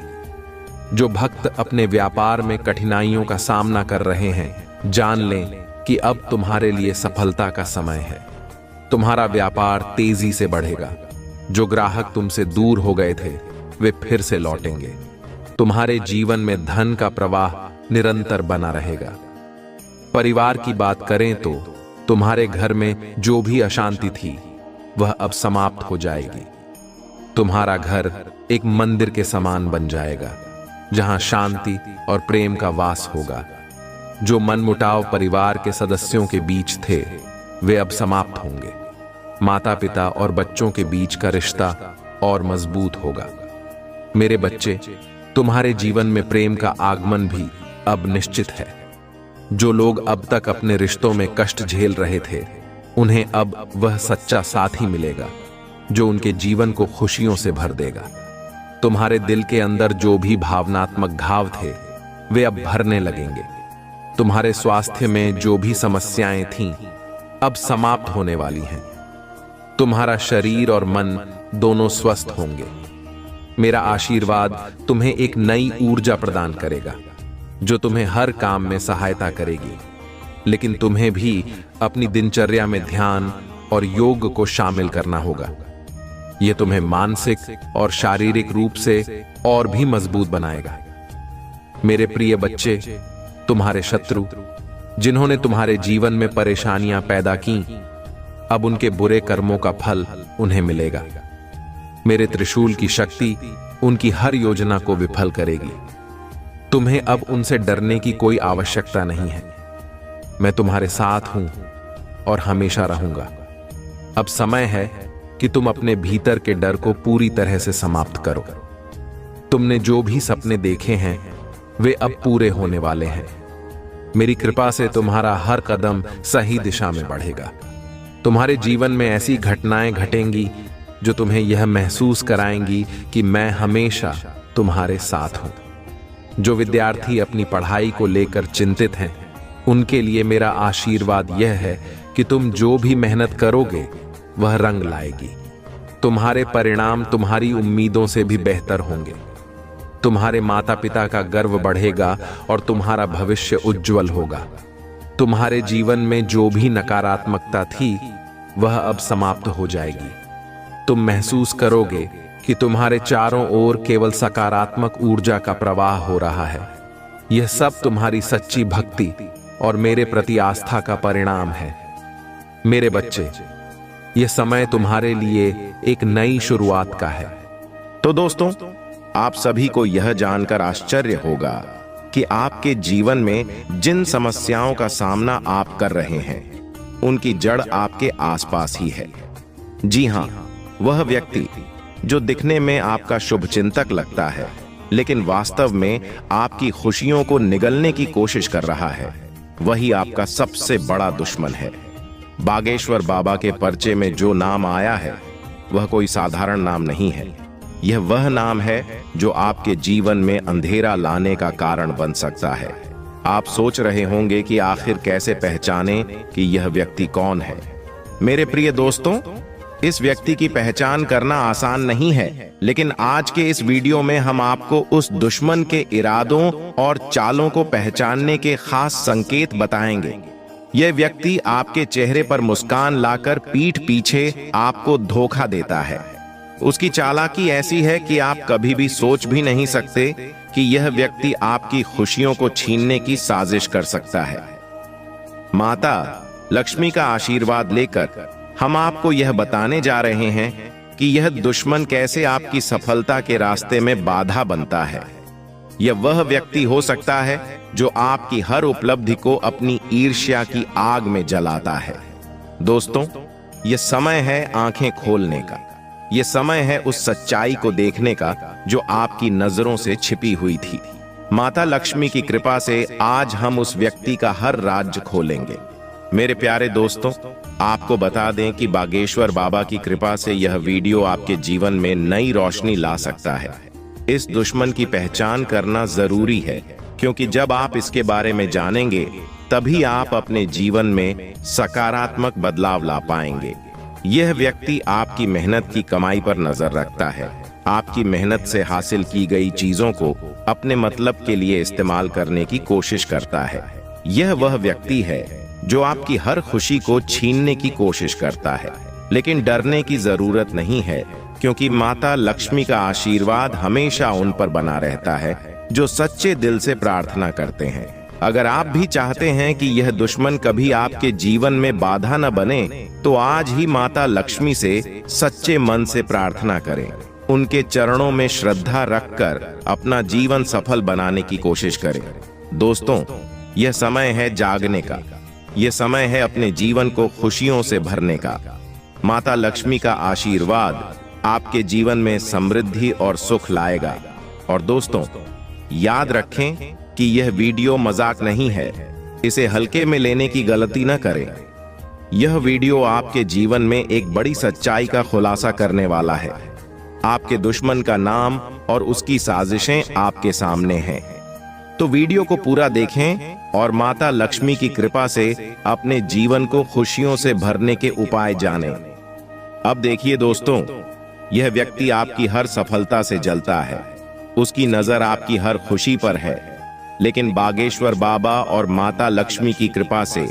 जो भक्त अपने व्यापार में कठिनाइयों का सामना कर रहे हैं, जान लें कि अब तुम्हारे लिए सफलता का समय है। तुम्हारा व्यापार तेजी से बढ़ेगा। जो ग्राहक तुमसे दूर हो गए थे, वे फिर से लौटेंगे। तुम्हारे जीवन में धन का प्रवाह निरंतर बना रहेगा। परिवार की बात करें तो तुम्हारे घर में जो भी अशांति थी, वह अब समाप्त हो जाएगी। तुम्हारा घर एक मंदिर के समान बन जाएगा, जहां शांति और प्रेम का वास होगा। जो मनमुटाव परिवार के सदस्यों के बीच थे, वे अब समाप्त होंगे। माता पिता और बच्चों के बीच का रिश्ता और मजबूत होगा। मेरे बच्चे, तुम्हारे जीवन में प्रेम का आगमन भी अब निश्चित है। जो लोग अब तक अपने रिश्तों में कष्ट झेल रहे थे, उन्हें अब वह सच्चा साथी मिलेगा जो उनके जीवन को खुशियों से भर देगा। तुम्हारे दिल के अंदर जो भी भावनात्मक घाव थे, वे अब भरने लगेंगे। तुम्हारे स्वास्थ्य में जो भी समस्याएं थीं, अब समाप्त होने वाली हैं। तुम्हारा शरीर और मन दोनों स्वस्थ होंगे। मेरा आशीर्वाद तुम्हें एक नई ऊर्जा प्रदान करेगा, जो तुम्हें हर काम में सहायता करेगी। लेकिन तुम्हें भी अपनी दिनचर्या में ध्यान और योग को शामिल करना होगा। यह तुम्हें मानसिक और शारीरिक रूप से और भी मजबूत बनाएगा। मेरे प्रिय बच्चे, तुम्हारे शत्रु, जिन्होंने तुम्हारे जीवन में परेशानियां पैदा की, अब उनके बुरे कर्मों का फल उन्हें मिलेगा। मेरे त्रिशूल की शक्ति उनकी हर योजना को विफल करेगी। तुम्हें अब उनसे डरने की कोई आवश्यकता नहीं है। मैं तुम्हारे साथ हूं और हमेशा रहूंगा। अब समय है कि तुम अपने भीतर के डर को पूरी तरह से समाप्त करो। तुमने जो भी सपने देखे हैं, वे अब पूरे होने वाले हैं। मेरी कृपा से तुम्हारा हर कदम सही दिशा में बढ़ेगा। तुम्हारे जीवन में ऐसी घटनाएं घटेंगी जो तुम्हें यह महसूस कराएंगी कि मैं हमेशा तुम्हारे साथ हूं। जो विद्यार्थी अपनी पढ़ाई को लेकर चिंतित हैं, उनके लिए मेरा आशीर्वाद यह है कि तुम जो भी मेहनत करोगे, वह रंग लाएगी। तुम्हारे परिणाम तुम्हारी उम्मीदों से भी बेहतर होंगे। तुम्हारे माता पिता का गर्व बढ़ेगा और तुम्हारा भविष्य उज्जवल होगा। तुम्हारे जीवन में जो भी नकारात्मकता थी, वह अब समाप्त हो जाएगी। तुम महसूस करोगे कि तुम्हारे चारों ओर केवल सकारात्मक ऊर्जा का प्रवाह हो रहा है। यह सब तुम्हारी सच्ची भक्ति और मेरे प्रति आस्था का परिणाम है। मेरे बच्चे, यह समय तुम्हारे लिए एक नई शुरुआत का है। तो दोस्तों, आप सभी को यह जानकर आश्चर्य होगा कि आपके जीवन में जिन समस्याओं का सामना आप कर रहे हैं, उनकी जड़ आपके आसपास ही है। जी हां, वह व्यक्ति जो दिखने में आपका शुभचिंतक लगता है, लेकिन वास्तव में आपकी खुशियों को निगलने की कोशिश कर रहा है, वही आपका सबसे बड़ा दुश्मन है। बागेश्वर बाबा के पर्चे में जो नाम आया है, वह कोई साधारण नाम नहीं है। यह वह नाम है जो आपके जीवन में अंधेरा लाने का कारण बन सकता है। आप सोच रहे होंगे कि आखिर कैसे पहचानें कि यह व्यक्ति कौन है। मेरे प्रिय दोस्तों, इस व्यक्ति की पहचान करना आसान नहीं है, लेकिन आज के इस वीडियो में हम आपको उस दुश्मन के इरादों और चालों को पहचानने के खास संकेत बताएंगे। यह व्यक्ति आपके चेहरे पर मुस्कान लाकर पीठ पीछे आपको धोखा देता है। उसकी चालाकी ऐसी है कि आप कभी भी सोच भी नहीं सकते कि यह व्यक्ति आपकी खुशियों को छीनने की साजिश कर सकता है। माता लक्ष्मी का आशीर्वाद लेकर हम आपको यह बताने जा रहे हैं कि यह दुश्मन कैसे आपकी सफलता के रास्ते में बाधा बनता है। यह वह व्यक्ति हो सकता है जो आपकी हर उपलब्धि को अपनी ईर्ष्या की आग में जलाता है। दोस्तों, यह समय है आंखें खोलने का। ये समय है उस सच्चाई को देखने का जो आपकी नजरों से छिपी हुई थी। माता लक्ष्मी की कृपा से आज हम उस व्यक्ति का हर राज खोलेंगे। मेरे प्यारे दोस्तों, आपको बता दें कि बागेश्वर बाबा की कृपा से यह वीडियो आपके जीवन में नई रोशनी ला सकता है। इस दुश्मन की पहचान करना जरूरी है, क्योंकि जब आप इसके बारे में जानेंगे तभी आप अपने जीवन में सकारात्मक बदलाव ला पाएंगे। यह व्यक्ति आपकी मेहनत की कमाई पर नजर रखता है, आपकी मेहनत से हासिल की गई चीजों को अपने मतलब के लिए इस्तेमाल करने की कोशिश करता है। यह वह व्यक्ति है जो आपकी हर खुशी को छीनने की कोशिश करता है, लेकिन डरने की जरूरत नहीं है, क्योंकि माता लक्ष्मी का आशीर्वाद हमेशा उन पर बना रहता है जो सच्चे दिल से प्रार्थना करते हैं। अगर आप भी चाहते हैं कि यह दुश्मन कभी आपके जीवन में बाधा न बने, तो आज ही माता लक्ष्मी से सच्चे मन से प्रार्थना करें। उनके चरणों में श्रद्धा रखकर अपना जीवन सफल बनाने की कोशिश करें। दोस्तों, यह समय है जागने का। यह समय है अपने जीवन को खुशियों से भरने का। माता लक्ष्मी का आशीर्वाद आपके जीवन में समृद्धि और सुख लाएगा। और दोस्तों, याद रखें कि यह वीडियो मजाक नहीं है। इसे हल्के में लेने की गलती न करें। यह वीडियो आपके जीवन में एक बड़ी सच्चाई का खुलासा करने वाला है। आपके दुश्मन का नाम और उसकी साजिशें आपके सामने हैं। तो वीडियो को पूरा देखें और माता लक्ष्मी की कृपा से अपने जीवन को खुशियों से भरने के उपाय जानें। अब देखिए दोस्तों, यह व्यक्ति आपकी हर सफलता से जलता है। उसकी नजर आपकी हर खुशी पर है, लेकिन बागेश्वर बाबा और माता लक्ष्मी की कृपा से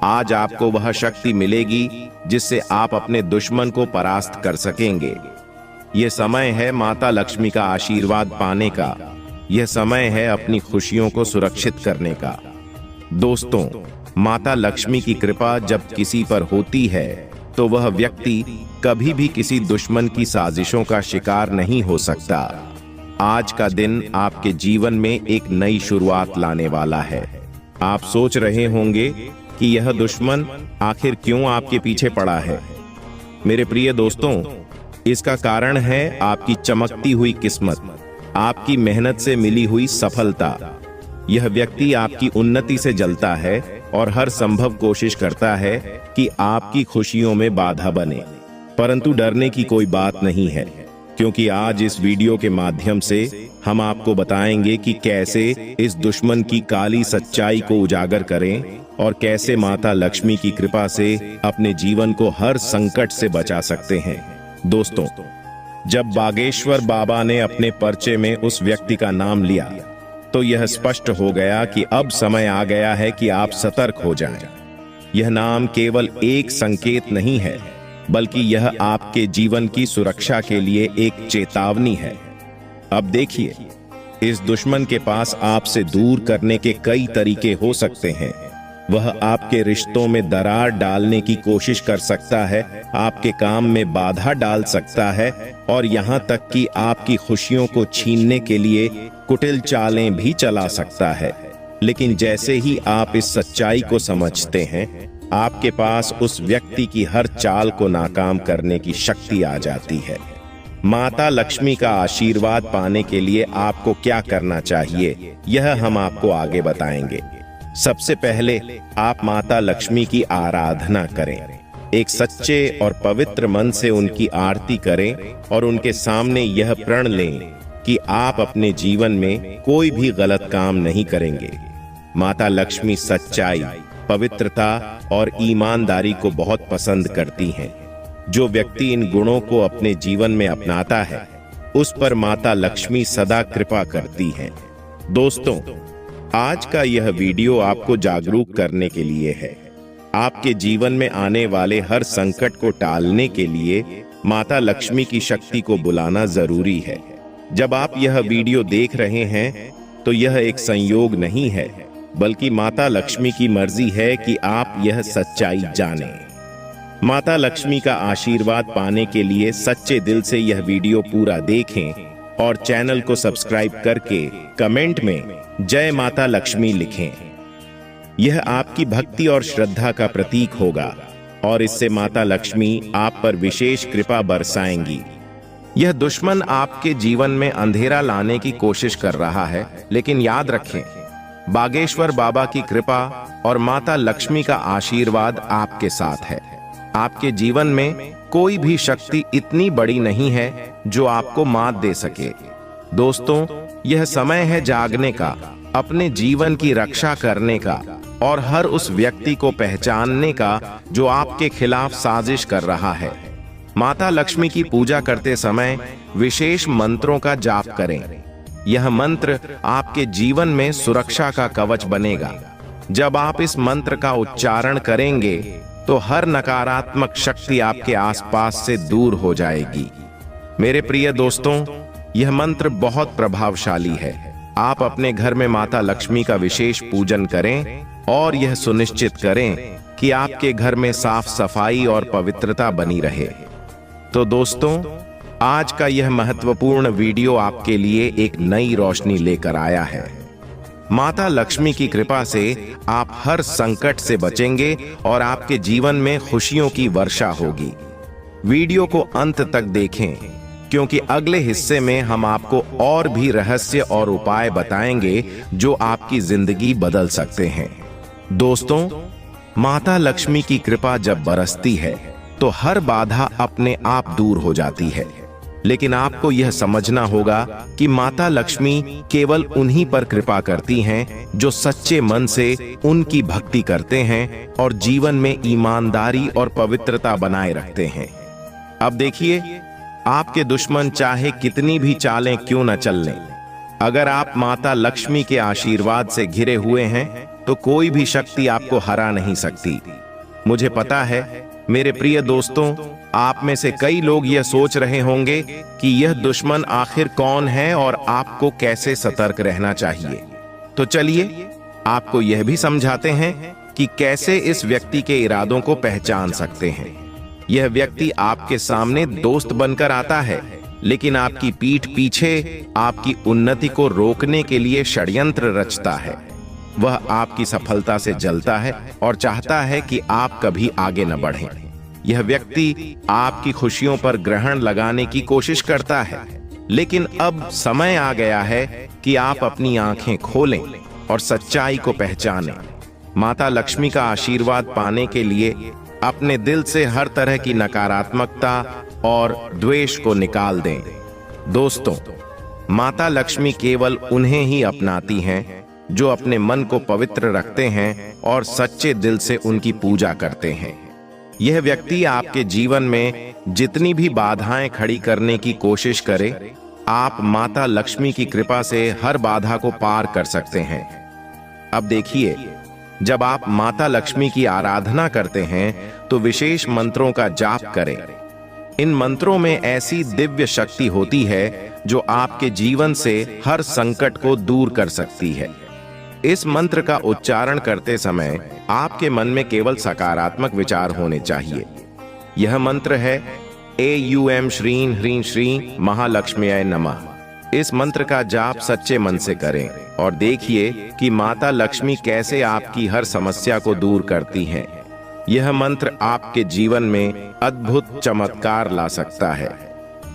आज आपको वह शक्ति मिलेगी जिससे आप अपने दुश्मन को परास्त कर सकेंगे। यह समय है माता लक्ष्मी का आशीर्वाद पाने का। यह समय है अपनी खुशियों को सुरक्षित करने का। दोस्तों, माता लक्ष्मी की कृपा जब किसी पर होती है तो वह व्यक्ति कभी भी किसी दुश्मन की साजिशों का शिकार नहीं हो सकता। आज का दिन आपके जीवन में एक नई शुरुआत लाने वाला है। आप सोच रहे होंगे कि यह दुश्मन आखिर क्यों आपके पीछे पड़ा है। मेरे प्रिय दोस्तों, इसका कारण है आपकी चमकती हुई किस्मत, आपकी मेहनत से मिली हुई सफलता। यह व्यक्ति आपकी उन्नति से जलता है और हर संभव कोशिश करता है कि आपकी खुशियों में बाधा बने। परंतु डरने की कोई बात नहीं है, क्योंकि आज इस वीडियो के माध्यम से हम आपको बताएंगे कि कैसे इस दुश्मन की काली सच्चाई को उजागर करें और कैसे माता लक्ष्मी की कृपा से अपने जीवन को हर संकट से बचा सकते हैं। दोस्तों, जब बागेश्वर बाबा ने अपने पर्चे में उस व्यक्ति का नाम लिया तो यह स्पष्ट हो गया कि अब समय आ गया है कि आप सतर्क हो जाएं। यह नाम केवल एक संकेत नहीं है, बल्कि यह आपके जीवन की सुरक्षा के लिए एक चेतावनी है। अब देखिए, इस दुश्मन के पास आपसे दूर करने के कई तरीके हो सकते हैं। वह आपके रिश्तों में दरार डालने की कोशिश कर सकता है, आपके काम में बाधा डाल सकता है और यहाँ तक कि आपकी खुशियों को छीनने के लिए कुटिल चालें भी चला सकता है। लेकिन जैसे ही आप इस सच्चाई को समझते हैं, आपके पास उस व्यक्ति की हर चाल को नाकाम करने की शक्ति आ जाती है। माता लक्ष्मी का आशीर्वाद पाने के लिए आपको क्या करना चाहिए, यह हम आपको आगे बताएंगे। सबसे पहले आप माता लक्ष्मी की आराधना करें। एक सच्चे और पवित्र मन से उनकी आरती करें और उनके सामने यह प्रण लें कि आप अपने जीवन में कोई भी गलत काम नहीं करेंगे। माता लक्ष्मी सच्चाई, पवित्रता और ईमानदारी को बहुत पसंद करती हैं। जो व्यक्ति इन गुणों को अपने जीवन में अपनाता है, उस पर माता लक्ष्मी सदा कृपा करती हैं। दोस्तों, आज का यह वीडियो आपको जागरूक करने के लिए है। आपके जीवन में आने वाले हर संकट को टालने के लिए माता लक्ष्मी की शक्ति को बुलाना जरूरी है। जब आप यह वीडियो देख रहे हैं तो यह एक संयोग नहीं है, बल्कि माता लक्ष्मी की मर्जी है कि आप यह सच्चाई जानें। माता लक्ष्मी का आशीर्वाद पाने के लिए सच्चे दिल से यह वीडियो पूरा देखें और चैनल को सब्सक्राइब करके कमेंट में जय माता लक्ष्मी लिखें। यह आपकी भक्ति और श्रद्धा का प्रतीक होगा और इससे माता लक्ष्मी आप पर विशेष कृपा बरसाएंगी। यह दुश्मन आपके जीवन में अंधेरा लाने की कोशिश कर रहा है, लेकिन याद रखें, बागेश्वर बाबा की कृपा और माता लक्ष्मी का आशीर्वाद आपके साथ है। आपके जीवन में कोई भी शक्ति इतनी बड़ी नहीं है जो आपको मात दे सके। दोस्तों, यह समय है जागने का, अपने जीवन की रक्षा करने का और हर उस व्यक्ति को पहचानने का जो आपके खिलाफ साजिश कर रहा है। माता लक्ष्मी की पूजा करते समय विशेष मंत्रों का जाप करें। यह मंत्र आपके जीवन में सुरक्षा का कवच बनेगा। जब आप इस मंत्र का उच्चारण करेंगे तो हर नकारात्मक शक्ति आपके आसपास से दूर हो जाएगी। मेरे प्रिय दोस्तों, यह मंत्र बहुत प्रभावशाली है। आप अपने घर में माता लक्ष्मी का विशेष पूजन करें और यह सुनिश्चित करें कि आपके घर में साफ सफाई और पवित्रता बनी रहे। तो दोस्तों, आज का यह महत्वपूर्ण वीडियो आपके लिए एक नई रोशनी लेकर आया है। माता लक्ष्मी की कृपा से आप हर संकट से बचेंगे और आपके जीवन में खुशियों की वर्षा होगी। वीडियो को अंत तक देखें, क्योंकि अगले हिस्से में हम आपको और भी रहस्य और उपाय बताएंगे जो आपकी जिंदगी बदल सकते हैं। दोस्तों, माता लक्ष्मी की कृपा जब बरसती है तो हर बाधा अपने आप दूर हो जाती है। लेकिन आपको यह समझना होगा कि माता लक्ष्मी केवल उन्हीं पर कृपा करती हैं जो सच्चे मन से उनकी भक्ति करते हैं और जीवन में ईमानदारी और पवित्रता बनाए रखते हैं। अब देखिए, आपके दुश्मन चाहे कितनी भी चालें क्यों न चल लें, अगर आप माता लक्ष्मी के आशीर्वाद से घिरे हुए हैं तो कोई भी शक्ति आपको हरा नहीं सकती। मुझे पता है मेरे प्रिय दोस्तों, आप में से कई लोग यह सोच रहे होंगे कि यह दुश्मन आखिर कौन है और आपको कैसे सतर्क रहना चाहिए। तो चलिए आपको यह भी समझाते हैं कि कैसे इस व्यक्ति के इरादों को पहचान सकते हैं। यह व्यक्ति आपके सामने दोस्त बनकर आता है, लेकिन आपकी पीठ पीछे आपकी उन्नति को रोकने के लिए षड्यंत्र रचता है। वह आपकी सफलता से जलता है और चाहता है कि आप कभी आगे न बढ़ें। यह व्यक्ति आपकी खुशियों पर ग्रहण लगाने की कोशिश करता है, लेकिन अब समय आ गया है कि आप अपनी आंखें खोलें और सच्चाई को पहचानें। माता लक्ष्मी का आशीर्वाद पाने के लिए अपने दिल से हर तरह की नकारात्मकता और द्वेष को निकाल दें। दोस्तों, माता लक्ष्मी केवल उन्हें ही अपनाती हैं जो अपने मन को पवित्र रखते हैं और सच्चे दिल से उनकी पूजा करते हैं। यह व्यक्ति आपके जीवन में जितनी भी बाधाएं खड़ी करने की कोशिश करे, आप माता लक्ष्मी की कृपा से हर बाधा को पार कर सकते हैं। अब देखिए, जब आप माता लक्ष्मी की आराधना करते हैं तो विशेष मंत्रों का जाप करें। इन मंत्रों में ऐसी दिव्य शक्ति होती है जो आपके जीवन से हर संकट को दूर कर सकती है। इस मंत्र का उच्चारण करते समय आपके मन में केवल सकारात्मक विचार होने चाहिए। यह मंत्र है ऐं श्रीं ह्रीं श्रीं महालक्ष्म्यै नमः। इस मंत्र का जाप सच्चे मन से करें और देखिए कि माता लक्ष्मी कैसे आपकी हर समस्या को दूर करती हैं। यह मंत्र आपके जीवन में अद्भुत चमत्कार ला सकता है।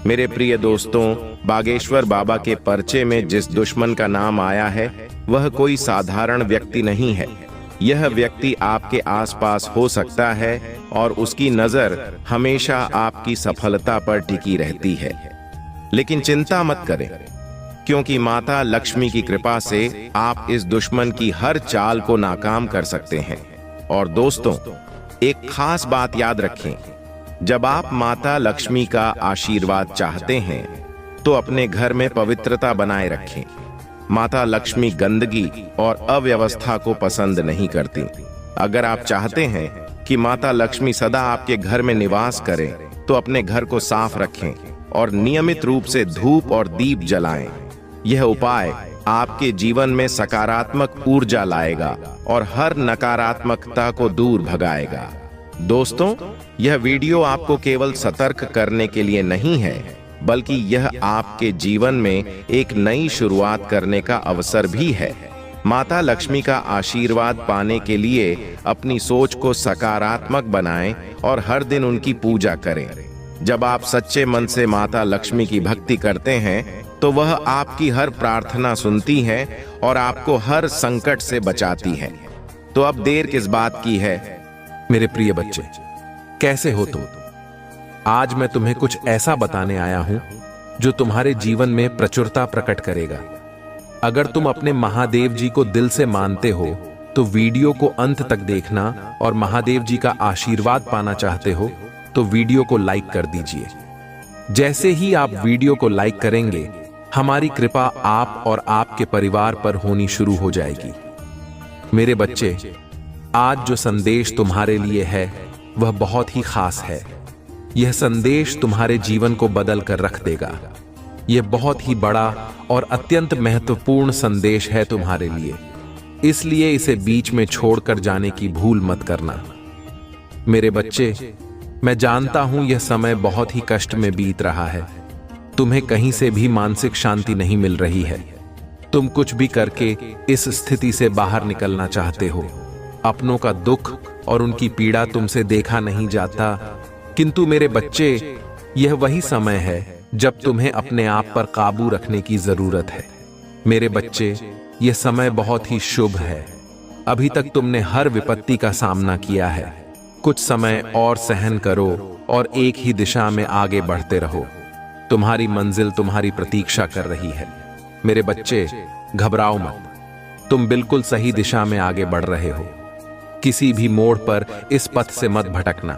मेरे प्रिय दोस्तों, बागेश्वर बाबा के पर्चे में जिस दुश्मन का नाम आया है वह कोई साधारण व्यक्ति नहीं है। यह व्यक्ति आपके आसपास हो सकता है और उसकी नजर हमेशा आपकी सफलता पर टिकी रहती है। लेकिन चिंता मत करें, क्योंकि माता लक्ष्मी की कृपा से आप इस दुश्मन की हर चाल को नाकाम कर सकते हैं। और दोस्तों, एक खास बात याद रखें, जब आप माता लक्ष्मी का आशीर्वाद चाहते हैं तो अपने घर में पवित्रता बनाए रखें। माता लक्ष्मी गंदगी और अव्यवस्था को पसंद नहीं करती। अगर आप चाहते हैं कि माता लक्ष्मी सदा आपके घर में निवास करें तो अपने घर को साफ रखें और नियमित रूप से धूप और दीप जलाएं। यह उपाय आपके जीवन में सकारात्मक ऊर्जा लाएगा और हर नकारात्मकता को दूर भगाएगा। दोस्तों, यह वीडियो आपको केवल सतर्क करने के लिए नहीं है, बल्कि यह आपके जीवन में एक नई शुरुआत करने का अवसर भी है। माता लक्ष्मी का आशीर्वाद पाने के लिए अपनी सोच को सकारात्मक बनाएं और हर दिन उनकी पूजा करें। जब आप सच्चे मन से माता लक्ष्मी की भक्ति करते हैं तो वह आपकी हर प्रार्थना सुनती है और आपको हर संकट से बचाती है। तो अब देर किस बात की है? मेरे प्रिय बच्चे, कैसे हो तुम? आज मैं तुम्हें कुछ ऐसा बताने आया हूं जो तुम्हारे जीवन में प्रचुरता प्रकट करेगा। अगर तुम अपने महादेव जी को दिल से मानते हो तो वीडियो को अंत तक देखना, और महादेव जी का आशीर्वाद पाना चाहते हो तो वीडियो को लाइक कर दीजिए। जैसे ही आप वीडियो को लाइक करेंगे, हमारी कृपा आप और आपके परिवार पर होनी शुरू हो जाएगी। मेरे बच्चे, आज जो संदेश तुम्हारे लिए है वह बहुत ही खास है। यह संदेश तुम्हारे जीवन को बदल कर रख देगा। यह बहुत ही बड़ा और अत्यंत महत्वपूर्ण संदेश है तुम्हारे लिए, इसलिए इसे बीच में छोड़कर जाने की भूल मत करना। मेरे बच्चे, मैं जानता हूं यह समय बहुत ही कष्ट में बीत रहा है। तुम्हें कहीं से भी मानसिक शांति नहीं मिल रही है। तुम कुछ भी करके इस स्थिति से बाहर निकलना चाहते हो। अपनों का दुख और उनकी पीड़ा तुमसे देखा नहीं जाता, किंतु मेरे बच्चे, यह वही समय है जब तुम्हें अपने आप पर काबू रखने की जरूरत है। मेरे बच्चे, यह समय बहुत ही शुभ है। अभी तक तुमने हर विपत्ति का सामना किया है। कुछ समय और सहन करो और एक ही दिशा में आगे बढ़ते रहो। तुम्हारी मंजिल तुम्हारी प्रतीक्षा कर रही है। मेरे बच्चे, घबराओ मत। तुम बिल्कुल सही दिशा में आगे बढ़ रहे हो। किसी भी मोड़ पर इस पथ से मत भटकना।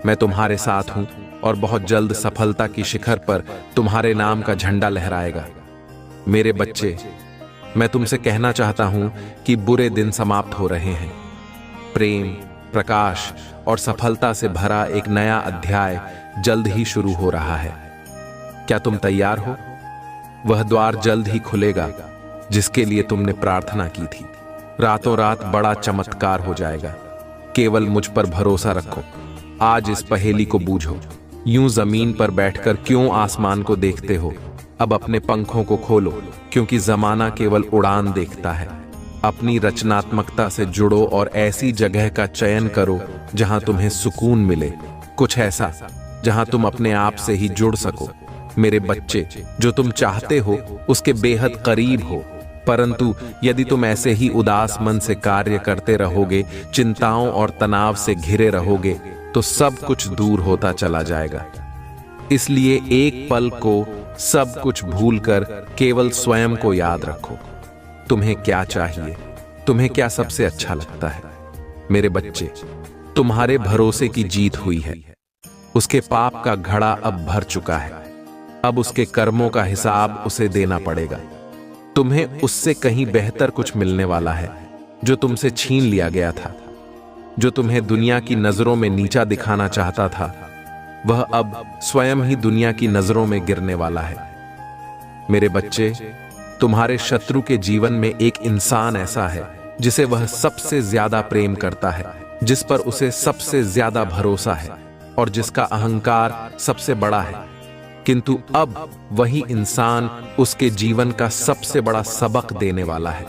मैं तुम्हारे साथ हूं और बहुत जल्द सफलता की शिखर पर तुम्हारे नाम का झंडा लहराएगा। मेरे बच्चे, मैं तुमसे कहना चाहता हूं कि बुरे दिन समाप्त हो रहे हैं। प्रेम, प्रकाश और सफलता से भरा एक नया अध्याय जल्द ही शुरू हो रहा है। क्या तुम तैयार हो? वह द्वार जल्द ही खुलेगा जिसके लिए तुमने प्रार्थना की थी। रातों रात बड़ा चमत्कार हो जाएगा। केवल मुझ पर भरोसा रखो। आज इस पहेली को बूझो। यूं जमीन पर बैठकर क्यों आसमान को देखते हो? अब अपने पंखों को खोलो, क्योंकि जमाना केवल उड़ान देखता है। अपनी रचनात्मकता से जुड़ो और ऐसी जगह का चयन करो जहां तुम्हें सुकून मिले। कुछ ऐसा जहां तुम अपने आप से ही जुड़ सको। मेरे बच्चे, जो तुम चाहते हो उसके बेहद करीब हो, परंतु यदि तुम ऐसे ही उदास मन से कार्य करते रहोगे, चिंताओं और तनाव से घिरे रहोगे, तो सब कुछ दूर होता चला जाएगा। इसलिए एक पल को सब कुछ भूलकर केवल स्वयं को याद रखो। तुम्हें क्या चाहिए? तुम्हें क्या सबसे अच्छा लगता है? मेरे बच्चे, तुम्हारे भरोसे की जीत हुई है। उसके पाप का घड़ा अब भर चुका है। अब उसके कर्मों का हिसाब उसे देना पड़ेगा। तुम्हें उससे कहीं बेहतर कुछ मिलने वाला है जो तुमसे छीन लिया गया था। जो तुम्हें दुनिया की नजरों में नीचा दिखाना चाहता था, वह अब स्वयं ही दुनिया की नजरों में गिरने वाला है। मेरे बच्चे, तुम्हारे शत्रु के जीवन में एक इंसान ऐसा है जिसे वह सबसे ज्यादा प्रेम करता है, जिस पर उसे सबसे ज्यादा भरोसा है और जिसका अहंकार सबसे बड़ा है। किंतु अब वही इंसान उसके जीवन का सबसे बड़ा सबक देने वाला है।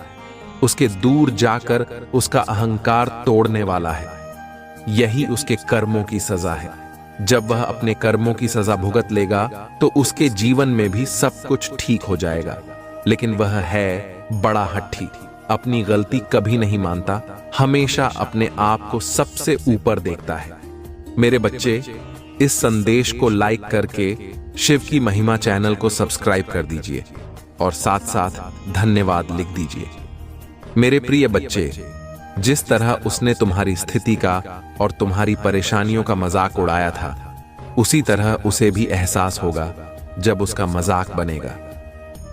उसके दूर जाकर उसका अहंकार तोड़ने वाला है। यही उसके कर्मों की सजा है। जब वह अपने कर्मों की सजा भुगत लेगा तो उसके जीवन में भी सब कुछ ठीक हो जाएगा। लेकिन वह है बड़ा हट्ठी, अपनी गलती कभी नहीं मानता, हमेशा अपने आप को सबसे ऊपर देखता है। मेरे बच्चे, इस संदेश को लाइक करके शिव की महिमा चैनल को सब्सक्राइब कर दीजिए और साथ साथ धन्यवाद लिख दीजिए। मेरे प्रिय बच्चे, जिस तरह उसने तुम्हारी स्थिति का और तुम्हारी परेशानियों का मजाक उड़ाया था, उसी तरह उसे भी एहसास होगा जब उसका मजाक बनेगा।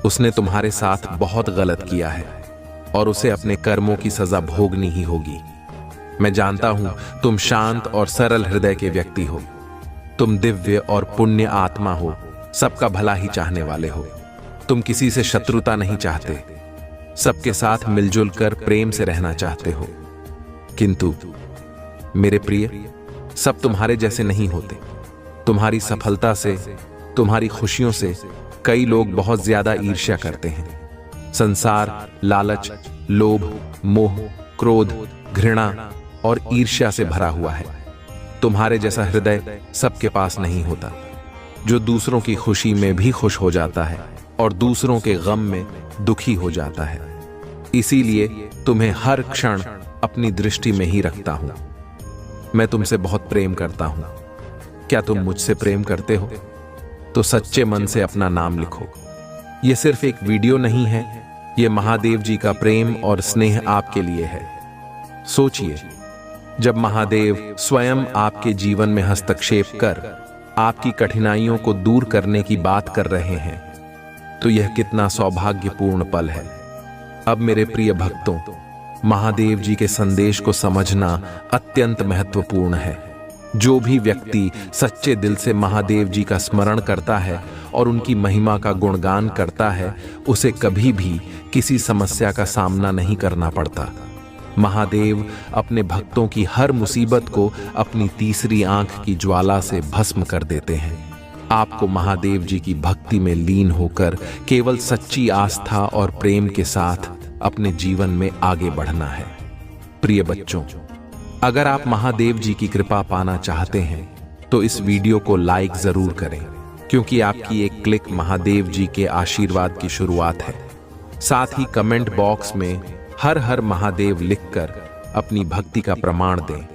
उसने तुम्हारे साथ बहुत गलत किया है और उसे अपने कर्मों की सजा भोगनी ही होगी। मैं जानता हूं तुम शांत और सरल हृदय के व्यक्ति हो। तुम दिव्य और पुण्य आत्मा हो, सबका भला ही चाहने वाले हो। तुम किसी से शत्रुता नहीं चाहते, सबके साथ मिलजुल कर प्रेम से रहना चाहते हो। किंतु मेरे प्रिय, सब तुम्हारे जैसे नहीं होते। तुम्हारी सफलता से, तुम्हारी खुशियों से कई लोग बहुत ज्यादा ईर्ष्या करते हैं। संसार लालच, लोभ, मोह, क्रोध, घृणा और ईर्ष्या से भरा हुआ है। तुम्हारे जैसा हृदय सबके पास नहीं होता, जो दूसरों की खुशी में भी खुश हो जाता है और दूसरों के गम में दुखी हो जाता है। इसीलिए तुम्हें हर क्षण अपनी दृष्टि में ही रखता हूं। मैं तुमसे बहुत प्रेम करता हूं। क्या तुम मुझसे प्रेम करते हो? तो सच्चे मन से अपना नाम लिखो। यह सिर्फ एक वीडियो नहीं है, यह महादेव जी का प्रेम और स्नेह आपके लिए है। सोचिए, जब महादेव स्वयं आपके जीवन में हस्तक्षेप कर आपकी कठिनाइयों को दूर करने की बात कर रहे हैं, तो यह कितना सौभाग्यपूर्ण पल है। अब मेरे प्रिय भक्तों, महादेव जी के संदेश को समझना अत्यंत महत्वपूर्ण है। जो भी व्यक्ति सच्चे दिल से महादेव जी का स्मरण करता है और उनकी महिमा का गुणगान करता है, उसे कभी भी किसी समस्या का सामना नहीं करना पड़ता। महादेव अपने भक्तों की हर मुसीबत को अपनी तीसरी आंख की ज्वाला से भस्म कर देते हैं। आपको महादेव जी की भक्ति में लीन होकर केवल सच्ची आस्था और प्रेम के साथ अपने जीवन में आगे बढ़ना है। प्रिय बच्चों, अगर आप महादेव जी की कृपा पाना चाहते हैं तो इस वीडियो को लाइक जरूर करें, क्योंकि आपकी एक क्लिक महादेव जी के आशीर्वाद की शुरुआत है। साथ ही कमेंट बॉक्स में हर हर महादेव लिखकर अपनी भक्ति का प्रमाण दें।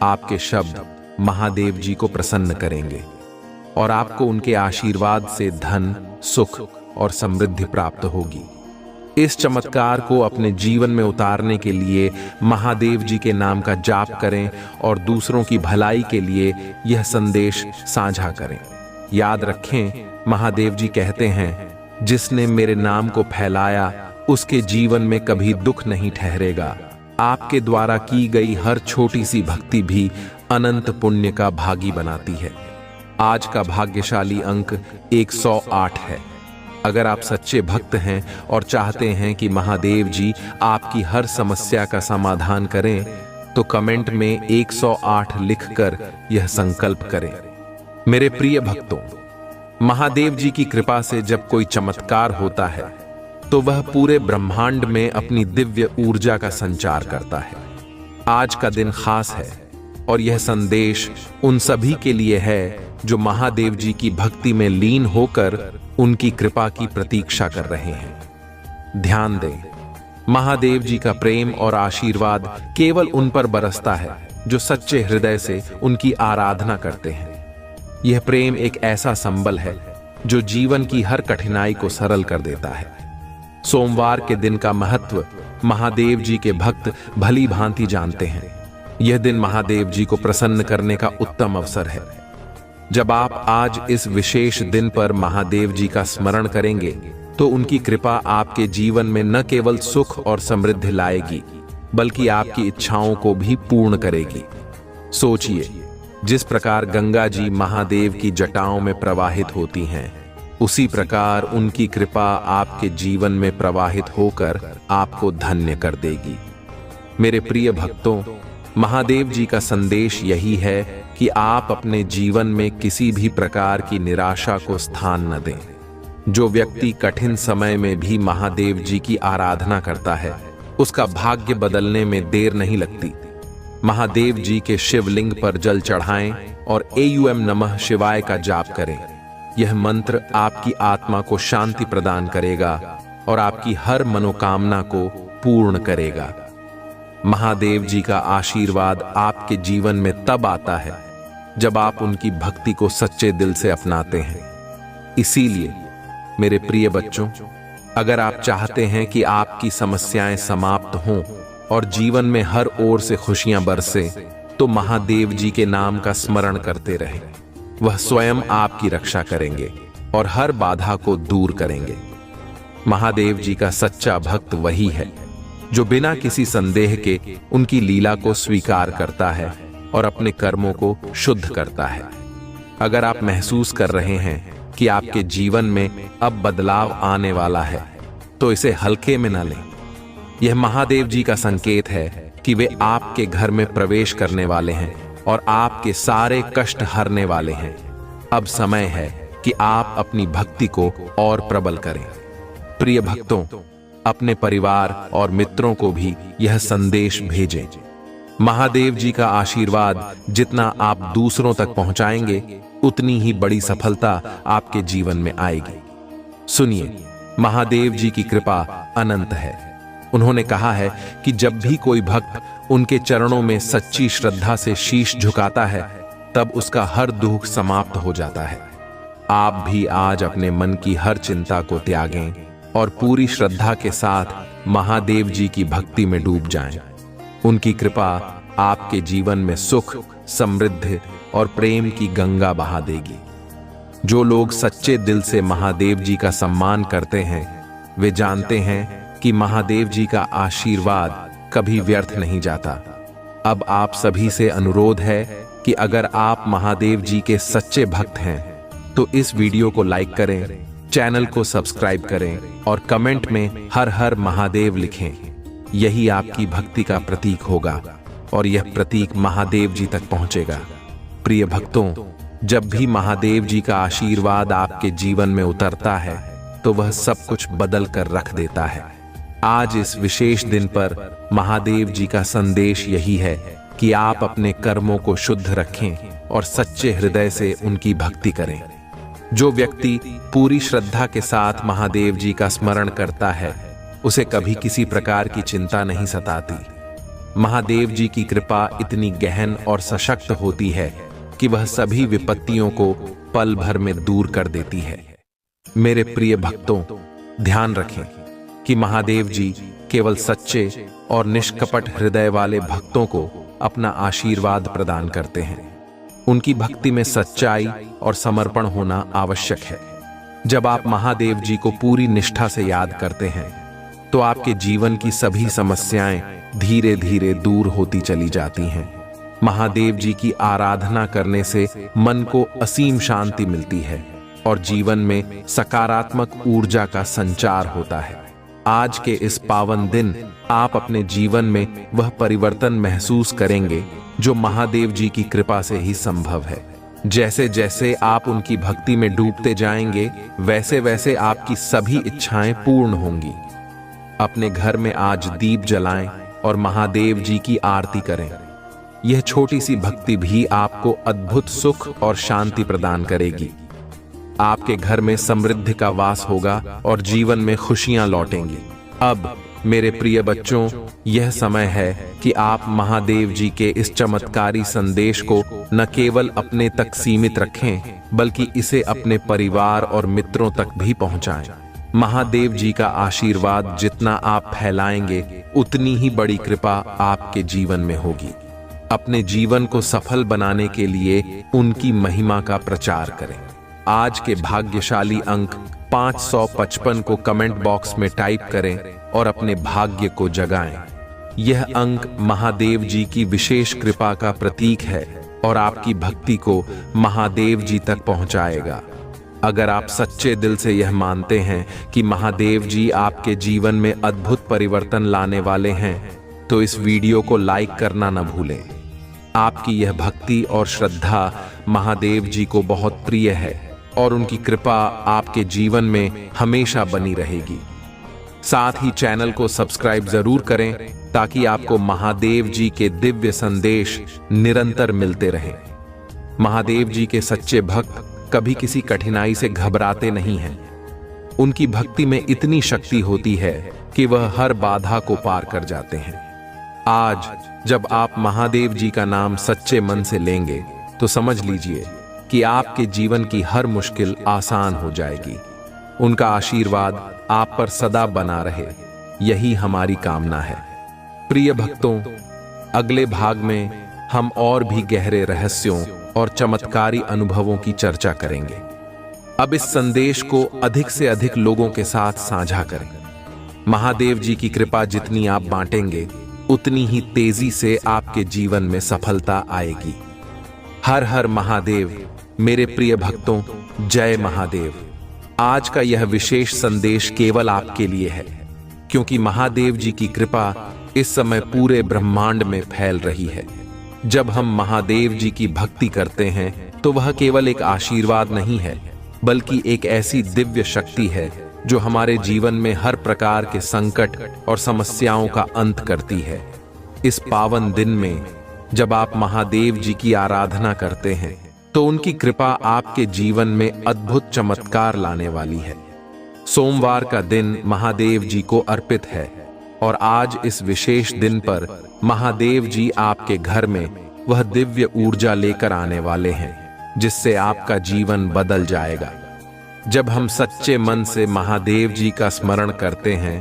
आपके शब्द महादेव जी को प्रसन्न करेंगे और आपको उनके आशीर्वाद से धन, सुख और समृद्धि प्राप्त होगी। इस चमत्कार को अपने जीवन में उतारने के लिए महादेव जी के नाम का जाप करें और दूसरों की भलाई के लिए यह संदेश साझा करें। याद रखें, महादेव जी कहते हैं, जिसने मेरे नाम को फैलाया उसके जीवन में कभी दुख नहीं ठहरेगा। आपके द्वारा की गई हर छोटी सी भक्ति भी अनंत पुण्य का भागी बनाती है। आज का भाग्यशाली अंक 108 है। अगर आप सच्चे भक्त हैं और चाहते हैं कि महादेव जी आपकी हर समस्या का समाधान करें, तो कमेंट में 108 लिखकर यह संकल्प करें। मेरे प्रिय भक्तों, महादेव जी की कृपा से जब कोई चमत्कार होता है तो वह पूरे ब्रह्मांड में अपनी दिव्य ऊर्जा का संचार करता है। आज का दिन खास है और यह संदेश उन सभी के लिए है जो महादेव जी की भक्ति में लीन होकर उनकी कृपा की प्रतीक्षा कर रहे हैं। ध्यान दें, महादेव जी का प्रेम और आशीर्वाद केवल उन पर बरसता है जो सच्चे हृदय से उनकी आराधना करते हैं। यह प्रेम एक ऐसा संबल है जो जीवन की हर कठिनाई को सरल कर देता है। सोमवार के दिन का महत्व महादेव जी के भक्त भली भांति जानते हैं। यह दिन महादेव जी को प्रसन्न करने का उत्तम अवसर है। जब आप आज इस विशेष दिन पर महादेव जी का स्मरण करेंगे तो उनकी कृपा आपके जीवन में न केवल सुख और समृद्धि लाएगी, बल्कि आपकी इच्छाओं को भी पूर्ण करेगी। सोचिए, जिस प्रकार गंगा जी महादेव की जटाओं में प्रवाहित होती हैं, उसी प्रकार उनकी कृपा आपके जीवन में प्रवाहित होकर आपको धन्य कर देगी। मेरे प्रिय भक्तों, महादेव जी का संदेश यही है कि आप अपने जीवन में किसी भी प्रकार की निराशा को स्थान न दें। जो व्यक्ति कठिन समय में भी महादेव जी की आराधना करता है, उसका भाग्य बदलने में देर नहीं लगती। महादेव जी के शिवलिंग पर जल चढ़ाएं और AUM नमः शिवाय का जाप करें। यह मंत्र आपकी आत्मा को शांति प्रदान करेगा और आपकी हर मनोकामना को पूर्ण करेगा। महादेव जी का आशीर्वाद आपके जीवन में तब आता है जब आप उनकी भक्ति को सच्चे दिल से अपनाते हैं। इसीलिए मेरे प्रिय बच्चों, अगर आप चाहते हैं कि आपकी समस्याएं समाप्त हों और जीवन में हर ओर से खुशियां बरसे, तो महादेव जी के नाम का स्मरण करते रहें। वह स्वयं आपकी रक्षा करेंगे और हर बाधा को दूर करेंगे। महादेव जी का सच्चा भक्त वही है जो बिना किसी संदेह के उनकी लीला को स्वीकार करता है और अपने कर्मों को शुद्ध करता है। अगर आप महसूस कर रहे हैं कि आपके जीवन में अब बदलाव आने वाला है, तो इसे हल्के में न लें। यह महादेव जी का संकेत है कि वे आपके घर में प्रवेश करने वाले हैं और आपके सारे कष्ट हरने वाले हैं। अब समय है कि आप अपनी भक्ति को और प्रबल करें। प्रिय भक्तों, अपने परिवार और मित्रों को भी यह संदेश भेजें। महादेव जी का आशीर्वाद जितना आप दूसरों तक पहुंचाएंगे, उतनी ही बड़ी सफलता आपके जीवन में आएगी। सुनिए, महादेव जी की कृपा अनंत है। उन्होंने कहा है कि जब भी कोई भक्त उनके चरणों में सच्ची श्रद्धा से शीश झुकाता है, तब उसका हर दुख समाप्त हो जाता है। आप भी आज अपने मन की हर चिंता को त्यागें और पूरी श्रद्धा के साथ महादेव जी की भक्ति में डूब जाएं। उनकी कृपा आपके जीवन में सुख, समृद्धि और प्रेम की गंगा बहा देगी। जो लोग सच्चे दिल से महादेव जी का सम्मान करते हैं, वे जानते हैं कि महादेव जी का आशीर्वाद कभी व्यर्थ नहीं जाता। अब आप सभी से अनुरोध है कि अगर आप महादेव जी के सच्चे भक्त हैं, तो इस वीडियो को लाइक करें, चैनल को सब्सक्राइब करें और कमेंट में हर हर महादेव लिखें। यही आपकी भक्ति का प्रतीक होगा और यह प्रतीक महादेव जी तक पहुंचेगा। प्रिय भक्तों, जब भी महादेव जी का आशीर्वाद आपके जीवन में उतरता है, तो वह सब कुछ बदल कर रख देता है। आज इस विशेष दिन पर महादेव जी का संदेश यही है कि आप अपने कर्मों को शुद्ध रखें और सच्चे हृदय से उनकी भक्ति करें। जो व्यक्ति पूरी श्रद्धा के साथ महादेव जी का स्मरण करता है, उसे कभी किसी प्रकार की चिंता नहीं सताती। महादेव जी की कृपा इतनी गहन और सशक्त होती है कि वह सभी विपत्तियों को पल भर में दूर कर देती है। मेरे प्रिय भक्तों, ध्यान रखें कि महादेव जी केवल सच्चे और निष्कपट हृदय वाले भक्तों को अपना आशीर्वाद प्रदान करते हैं। उनकी भक्ति में सच्चाई और समर्पण होना आवश्यक है। जब आप महादेव जी को पूरी निष्ठा से याद करते हैं, तो आपके जीवन की सभी समस्याएं धीरे धीरे दूर होती चली जाती हैं। महादेव जी की आराधना करने से मन को असीम शांति मिलती है और जीवन में सकारात्मक ऊर्जा का संचार होता है। आज के इस पावन दिन आप अपने जीवन में वह परिवर्तन महसूस करेंगे जो महादेव जी की कृपा से ही संभव है। जैसे जैसे आप उनकी भक्ति में डूबते जाएंगे, वैसे वैसे आपकी सभी इच्छाएं पूर्ण होंगी। अपने घर में आज दीप जलाएं और महादेव जी की आरती करें। यह छोटी सी भक्ति भी आपको अद्भुत सुख और शांति प्रदान करेगी। आपके घर में समृद्धि का वास होगा और जीवन में खुशियां लौटेंगी। अब मेरे प्रिय बच्चों, यह समय है कि आप महादेव जी के इस चमत्कारी संदेश को न केवल अपने तक सीमित रखें, बल्कि इसे अपने परिवार और मित्रों तक भी पहुंचाएं। महादेव जी का आशीर्वाद जितना आप फैलाएंगे, उतनी ही बड़ी कृपा आपके जीवन में होगी। अपने जीवन को सफल बनाने के लिए उनकी महिमा का प्रचार करें। आज के भाग्यशाली अंक 555 को कमेंट बॉक्स में टाइप करें और अपने भाग्य को जगाएं। यह अंक महादेव जी की विशेष कृपा का प्रतीक है और आपकी भक्ति को महादेव जी तक पहुंचाएगा। अगर आप सच्चे दिल से यह मानते हैं कि महादेव जी आपके जीवन में अद्भुत परिवर्तन लाने वाले हैं, तो इस वीडियो को लाइक करना न भूलें। आपकी यह भक्ति और श्रद्धा महादेव जी को बहुत प्रिय है और उनकी कृपा आपके जीवन में हमेशा बनी रहेगी। साथ ही चैनल को सब्सक्राइब जरूर करें ताकि आपको महादेव जी के दिव्य संदेश निरंतर मिलते रहें। महादेव जी के सच्चे भक्त कभी किसी कठिनाई से घबराते नहीं हैं। उनकी भक्ति में इतनी शक्ति होती है कि वह हर बाधा को पार कर जाते हैं। आज जब आप महादेव जी का नाम सच्चे मन से लेंगे, तो समझ लीजिए कि आपके जीवन की हर मुश्किल आसान हो जाएगी। उनका आशीर्वाद आप पर सदा बना रहे, यही हमारी कामना है। प्रिय भक्तों, अगले भाग में हम और भी गहरे रहस्यों और चमत्कारी अनुभवों की चर्चा करेंगे। अब इस संदेश को अधिक से अधिक लोगों के साथ साझा करें। महादेव जी की कृपा जितनी आप बांटेंगे, उतनी ही तेजी से आपके जीवन में सफलता आएगी। हर हर महादेव। मेरे प्रिय भक्तों, जय महादेव। आज का यह विशेष संदेश केवल आपके लिए है, क्योंकि महादेव जी की कृपा इस समय पूरे ब्रह्मांड में फैल रही है। जब हम महादेव जी की भक्ति करते हैं, तो वह केवल एक आशीर्वाद नहीं है, बल्कि एक ऐसी दिव्य शक्ति है जो हमारे जीवन में हर प्रकार के संकट और समस्याओं का अंत करती है। इस पावन दिन में जब आप महादेव जी की आराधना करते हैं तो उनकी कृपा आपके जीवन में अद्भुत चमत्कार लाने वाली है। सोमवार का दिन महादेव जी को अर्पित है और आज इस विशेष दिन पर महादेव जी आपके घर में वह दिव्य ऊर्जा लेकर आने वाले हैं जिससे आपका जीवन बदल जाएगा। जब हम सच्चे मन से महादेव जी का स्मरण करते हैं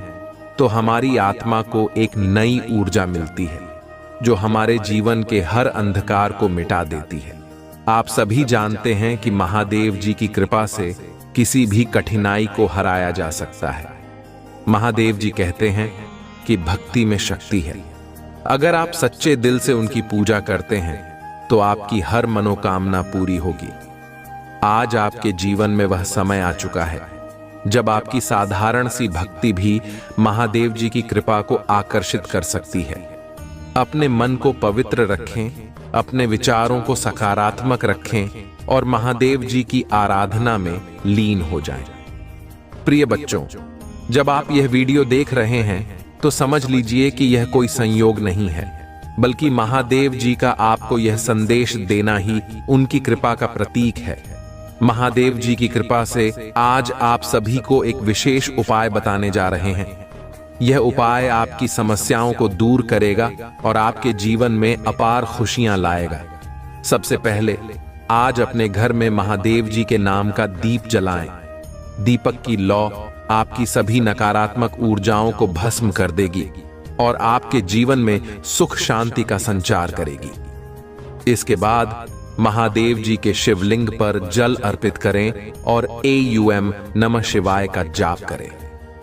तो हमारी आत्मा को एक नई ऊर्जा मिलती है जो हमारे जीवन के हर अंधकार को मिटा देती है। आप सभी जानते हैं कि महादेव जी की कृपा से किसी भी कठिनाई को हराया जा सकता है। महादेव जी कहते हैं कि भक्ति में शक्ति है। अगर आप सच्चे दिल से उनकी पूजा करते हैं तो आपकी हर मनोकामना पूरी होगी। आज आपके जीवन में वह समय आ चुका है जब आपकी साधारण सी भक्ति भी महादेव जी की कृपा को आकर्षित कर सकती है। अपने मन को पवित्र रखें, अपने विचारों को सकारात्मक रखें और महादेव जी की आराधना में लीन हो जाएं। प्रिय बच्चों, जब आप यह वीडियो देख रहे हैं तो समझ लीजिए कि यह कोई संयोग नहीं है, बल्कि महादेव जी का आपको यह संदेश देना ही उनकी कृपा का प्रतीक है। महादेव जी की कृपा से आज आप सभी को एक विशेष उपाय बताने जा रहे हैं। यह उपाय आपकी समस्याओं को दूर करेगा और आपके जीवन में अपार खुशियां लाएगा। सबसे पहले आज अपने घर में महादेव जी के नाम का दीप जलाएं। दीपक की लौ आपकी सभी नकारात्मक ऊर्जाओं को भस्म कर देगी और आपके जीवन में सुख शांति का संचार करेगी। इसके बाद महादेव जी के शिवलिंग पर जल अर्पित करें और AUM नमः शिवाय का जाप करें।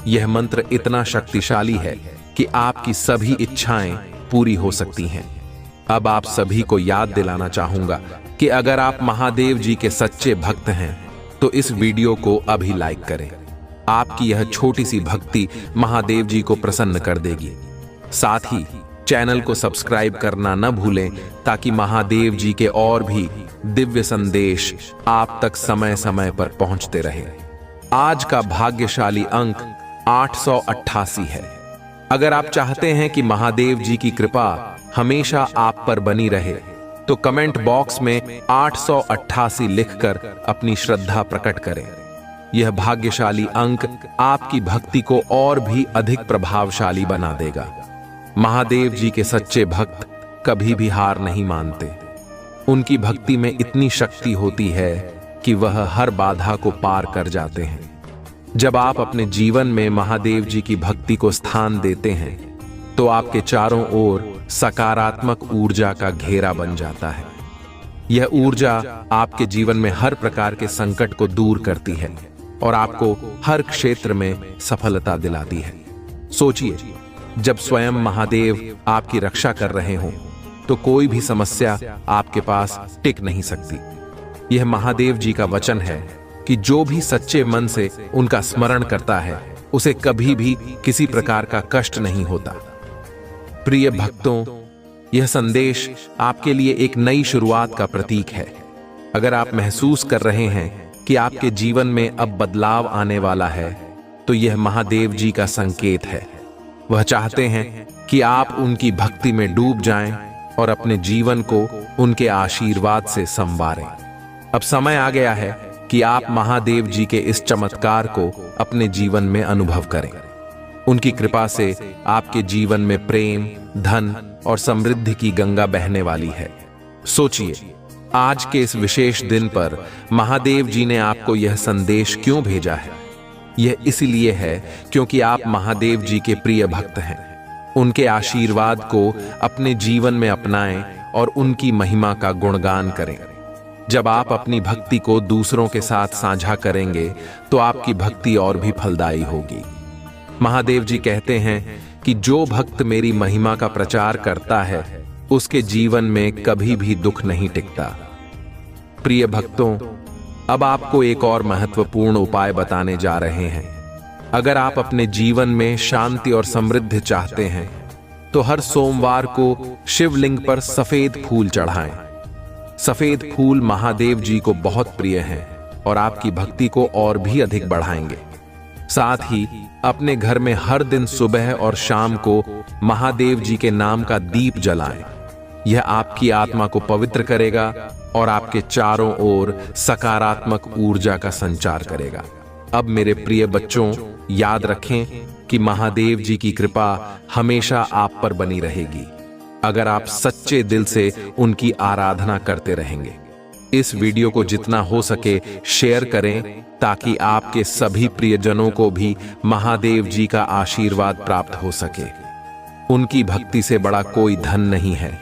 यह मंत्र इतना शक्तिशाली है कि आपकी सभी इच्छाएं पूरी हो सकती हैं। अब आप सभी को याद दिलाना चाहूंगा कि अगर आप महादेव जी के सच्चे भक्त हैं तो इस वीडियो को अभी लाइक करें। आपकी यह छोटी सी भक्ति महादेव जी को प्रसन्न कर देगी। साथ ही चैनल को सब्सक्राइब करना न भूलें ताकि महादेव जी के और भी दिव्य संदेश आप तक समय समय पर पहुंचते रहे। आज का भाग्यशाली अंक 888 है। अगर आप चाहते हैं कि महादेव जी की कृपा हमेशा आप पर बनी रहे तो कमेंट बॉक्स में 888 लिखकर अपनी श्रद्धा प्रकट करें। यह भाग्यशाली अंक आपकी भक्ति को और भी अधिक प्रभावशाली बना देगा। महादेव जी के सच्चे भक्त कभी भी हार नहीं मानते। उनकी भक्ति में इतनी शक्ति होती है कि वह हर बाधा को पार कर जाते हैं। जब आप अपने जीवन में महादेव जी की भक्ति को स्थान देते हैं तो आपके चारों ओर सकारात्मक ऊर्जा का घेरा बन जाता है। यह ऊर्जा आपके जीवन में हर प्रकार के संकट को दूर करती है और आपको हर क्षेत्र में सफलता दिलाती है। सोचिए, जब स्वयं महादेव आपकी रक्षा कर रहे हों तो कोई भी समस्या आपके पास टिक नहीं सकती। यह महादेव जी का वचन है कि जो भी सच्चे मन से उनका स्मरण करता है उसे कभी भी किसी प्रकार का कष्ट नहीं होता। प्रिय भक्तों, यह संदेश आपके लिए एक नई शुरुआत का प्रतीक है। अगर आप महसूस कर रहे हैं कि आपके जीवन में अब बदलाव आने वाला है तो यह महादेव जी का संकेत है। वह चाहते हैं कि आप उनकी भक्ति में डूब जाएं और अपने जीवन को उनके आशीर्वाद से संवारें। अब समय आ गया है कि आप महादेव जी के इस चमत्कार को अपने जीवन में अनुभव करें। उनकी कृपा से आपके जीवन में प्रेम, धन और समृद्धि की गंगा बहने वाली है। सोचिए, आज के इस विशेष दिन पर महादेव जी ने आपको यह संदेश क्यों भेजा है? यह इसलिए है क्योंकि आप महादेव जी के प्रिय भक्त हैं। उनके आशीर्वाद को अपने जीवन में अपनाएं और उनकी महिमा का गुणगान करें। जब आप अपनी भक्ति को दूसरों के साथ साझा करेंगे तो आपकी भक्ति और भी फलदायी होगी। महादेव जी कहते हैं कि जो भक्त मेरी महिमा का प्रचार करता है उसके जीवन में कभी भी दुख नहीं टिकता। प्रिय भक्तों, अब आपको एक और महत्वपूर्ण उपाय बताने जा रहे हैं। अगर आप अपने जीवन में शांति और समृद्धि चाहते हैं तो हर सोमवार को शिवलिंग पर सफेद फूल चढ़ाएं। सफेद फूल महादेव जी को बहुत प्रिय हैं और आपकी भक्ति को और भी अधिक बढ़ाएंगे। साथ ही अपने घर में हर दिन सुबह और शाम को महादेव जी के नाम का दीप जलाएं। यह आपकी आत्मा को पवित्र करेगा और आपके चारों ओर सकारात्मक ऊर्जा का संचार करेगा। अब मेरे प्रिय बच्चों, याद रखें कि महादेव जी की कृपा हमेशा आप पर बनी रहेगी अगर आप सच्चे दिल से उनकी आराधना करते रहेंगे। इस वीडियो को जितना हो सके शेयर करें ताकि आपके सभी प्रियजनों को भी महादेव जी का आशीर्वाद प्राप्त हो सके। उनकी भक्ति से बड़ा कोई धन नहीं है,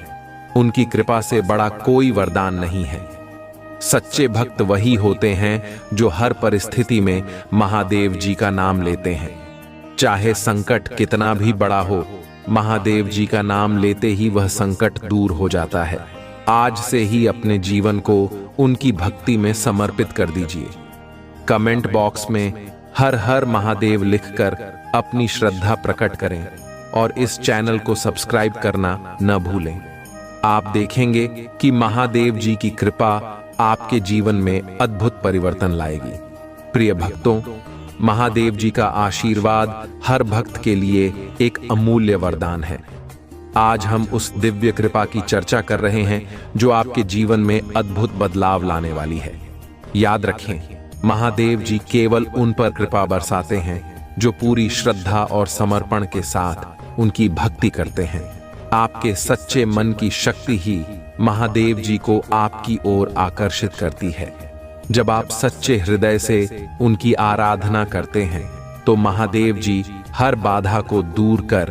उनकी कृपा से बड़ा कोई वरदान नहीं है। सच्चे भक्त वही होते हैं जो हर परिस्थिति में महादेव जी का नाम लेते हैं। चाहे संकट कितना भी बड़ा हो, महादेव जी का नाम लेते ही वह संकट दूर हो जाता है। आज से ही अपने जीवन को उनकी भक्ति में समर्पित कर दीजिए। कमेंट बॉक्स में हर हर महादेव लिखकर अपनी श्रद्धा प्रकट करें और इस चैनल को सब्सक्राइब करना न भूलें। आप देखेंगे कि महादेव जी की कृपा आपके जीवन में अद्भुत परिवर्तन लाएगी। प्रिय भक्तों, महादेव जी का आशीर्वाद हर भक्त के लिए एक अमूल्य वरदान है। आज हम उस दिव्य कृपा की चर्चा कर रहे हैं जो आपके जीवन में अद्भुत बदलाव लाने वाली है। याद रखें, महादेव जी केवल उन पर कृपा बरसाते हैं जो पूरी श्रद्धा और समर्पण के साथ उनकी भक्ति करते हैं। आपके सच्चे मन की शक्ति ही महादेव जी को आपकी ओर आकर्षित करती है। जब आप सच्चे हृदय से उनकी आराधना करते हैं तो महादेव जी हर बाधा को दूर कर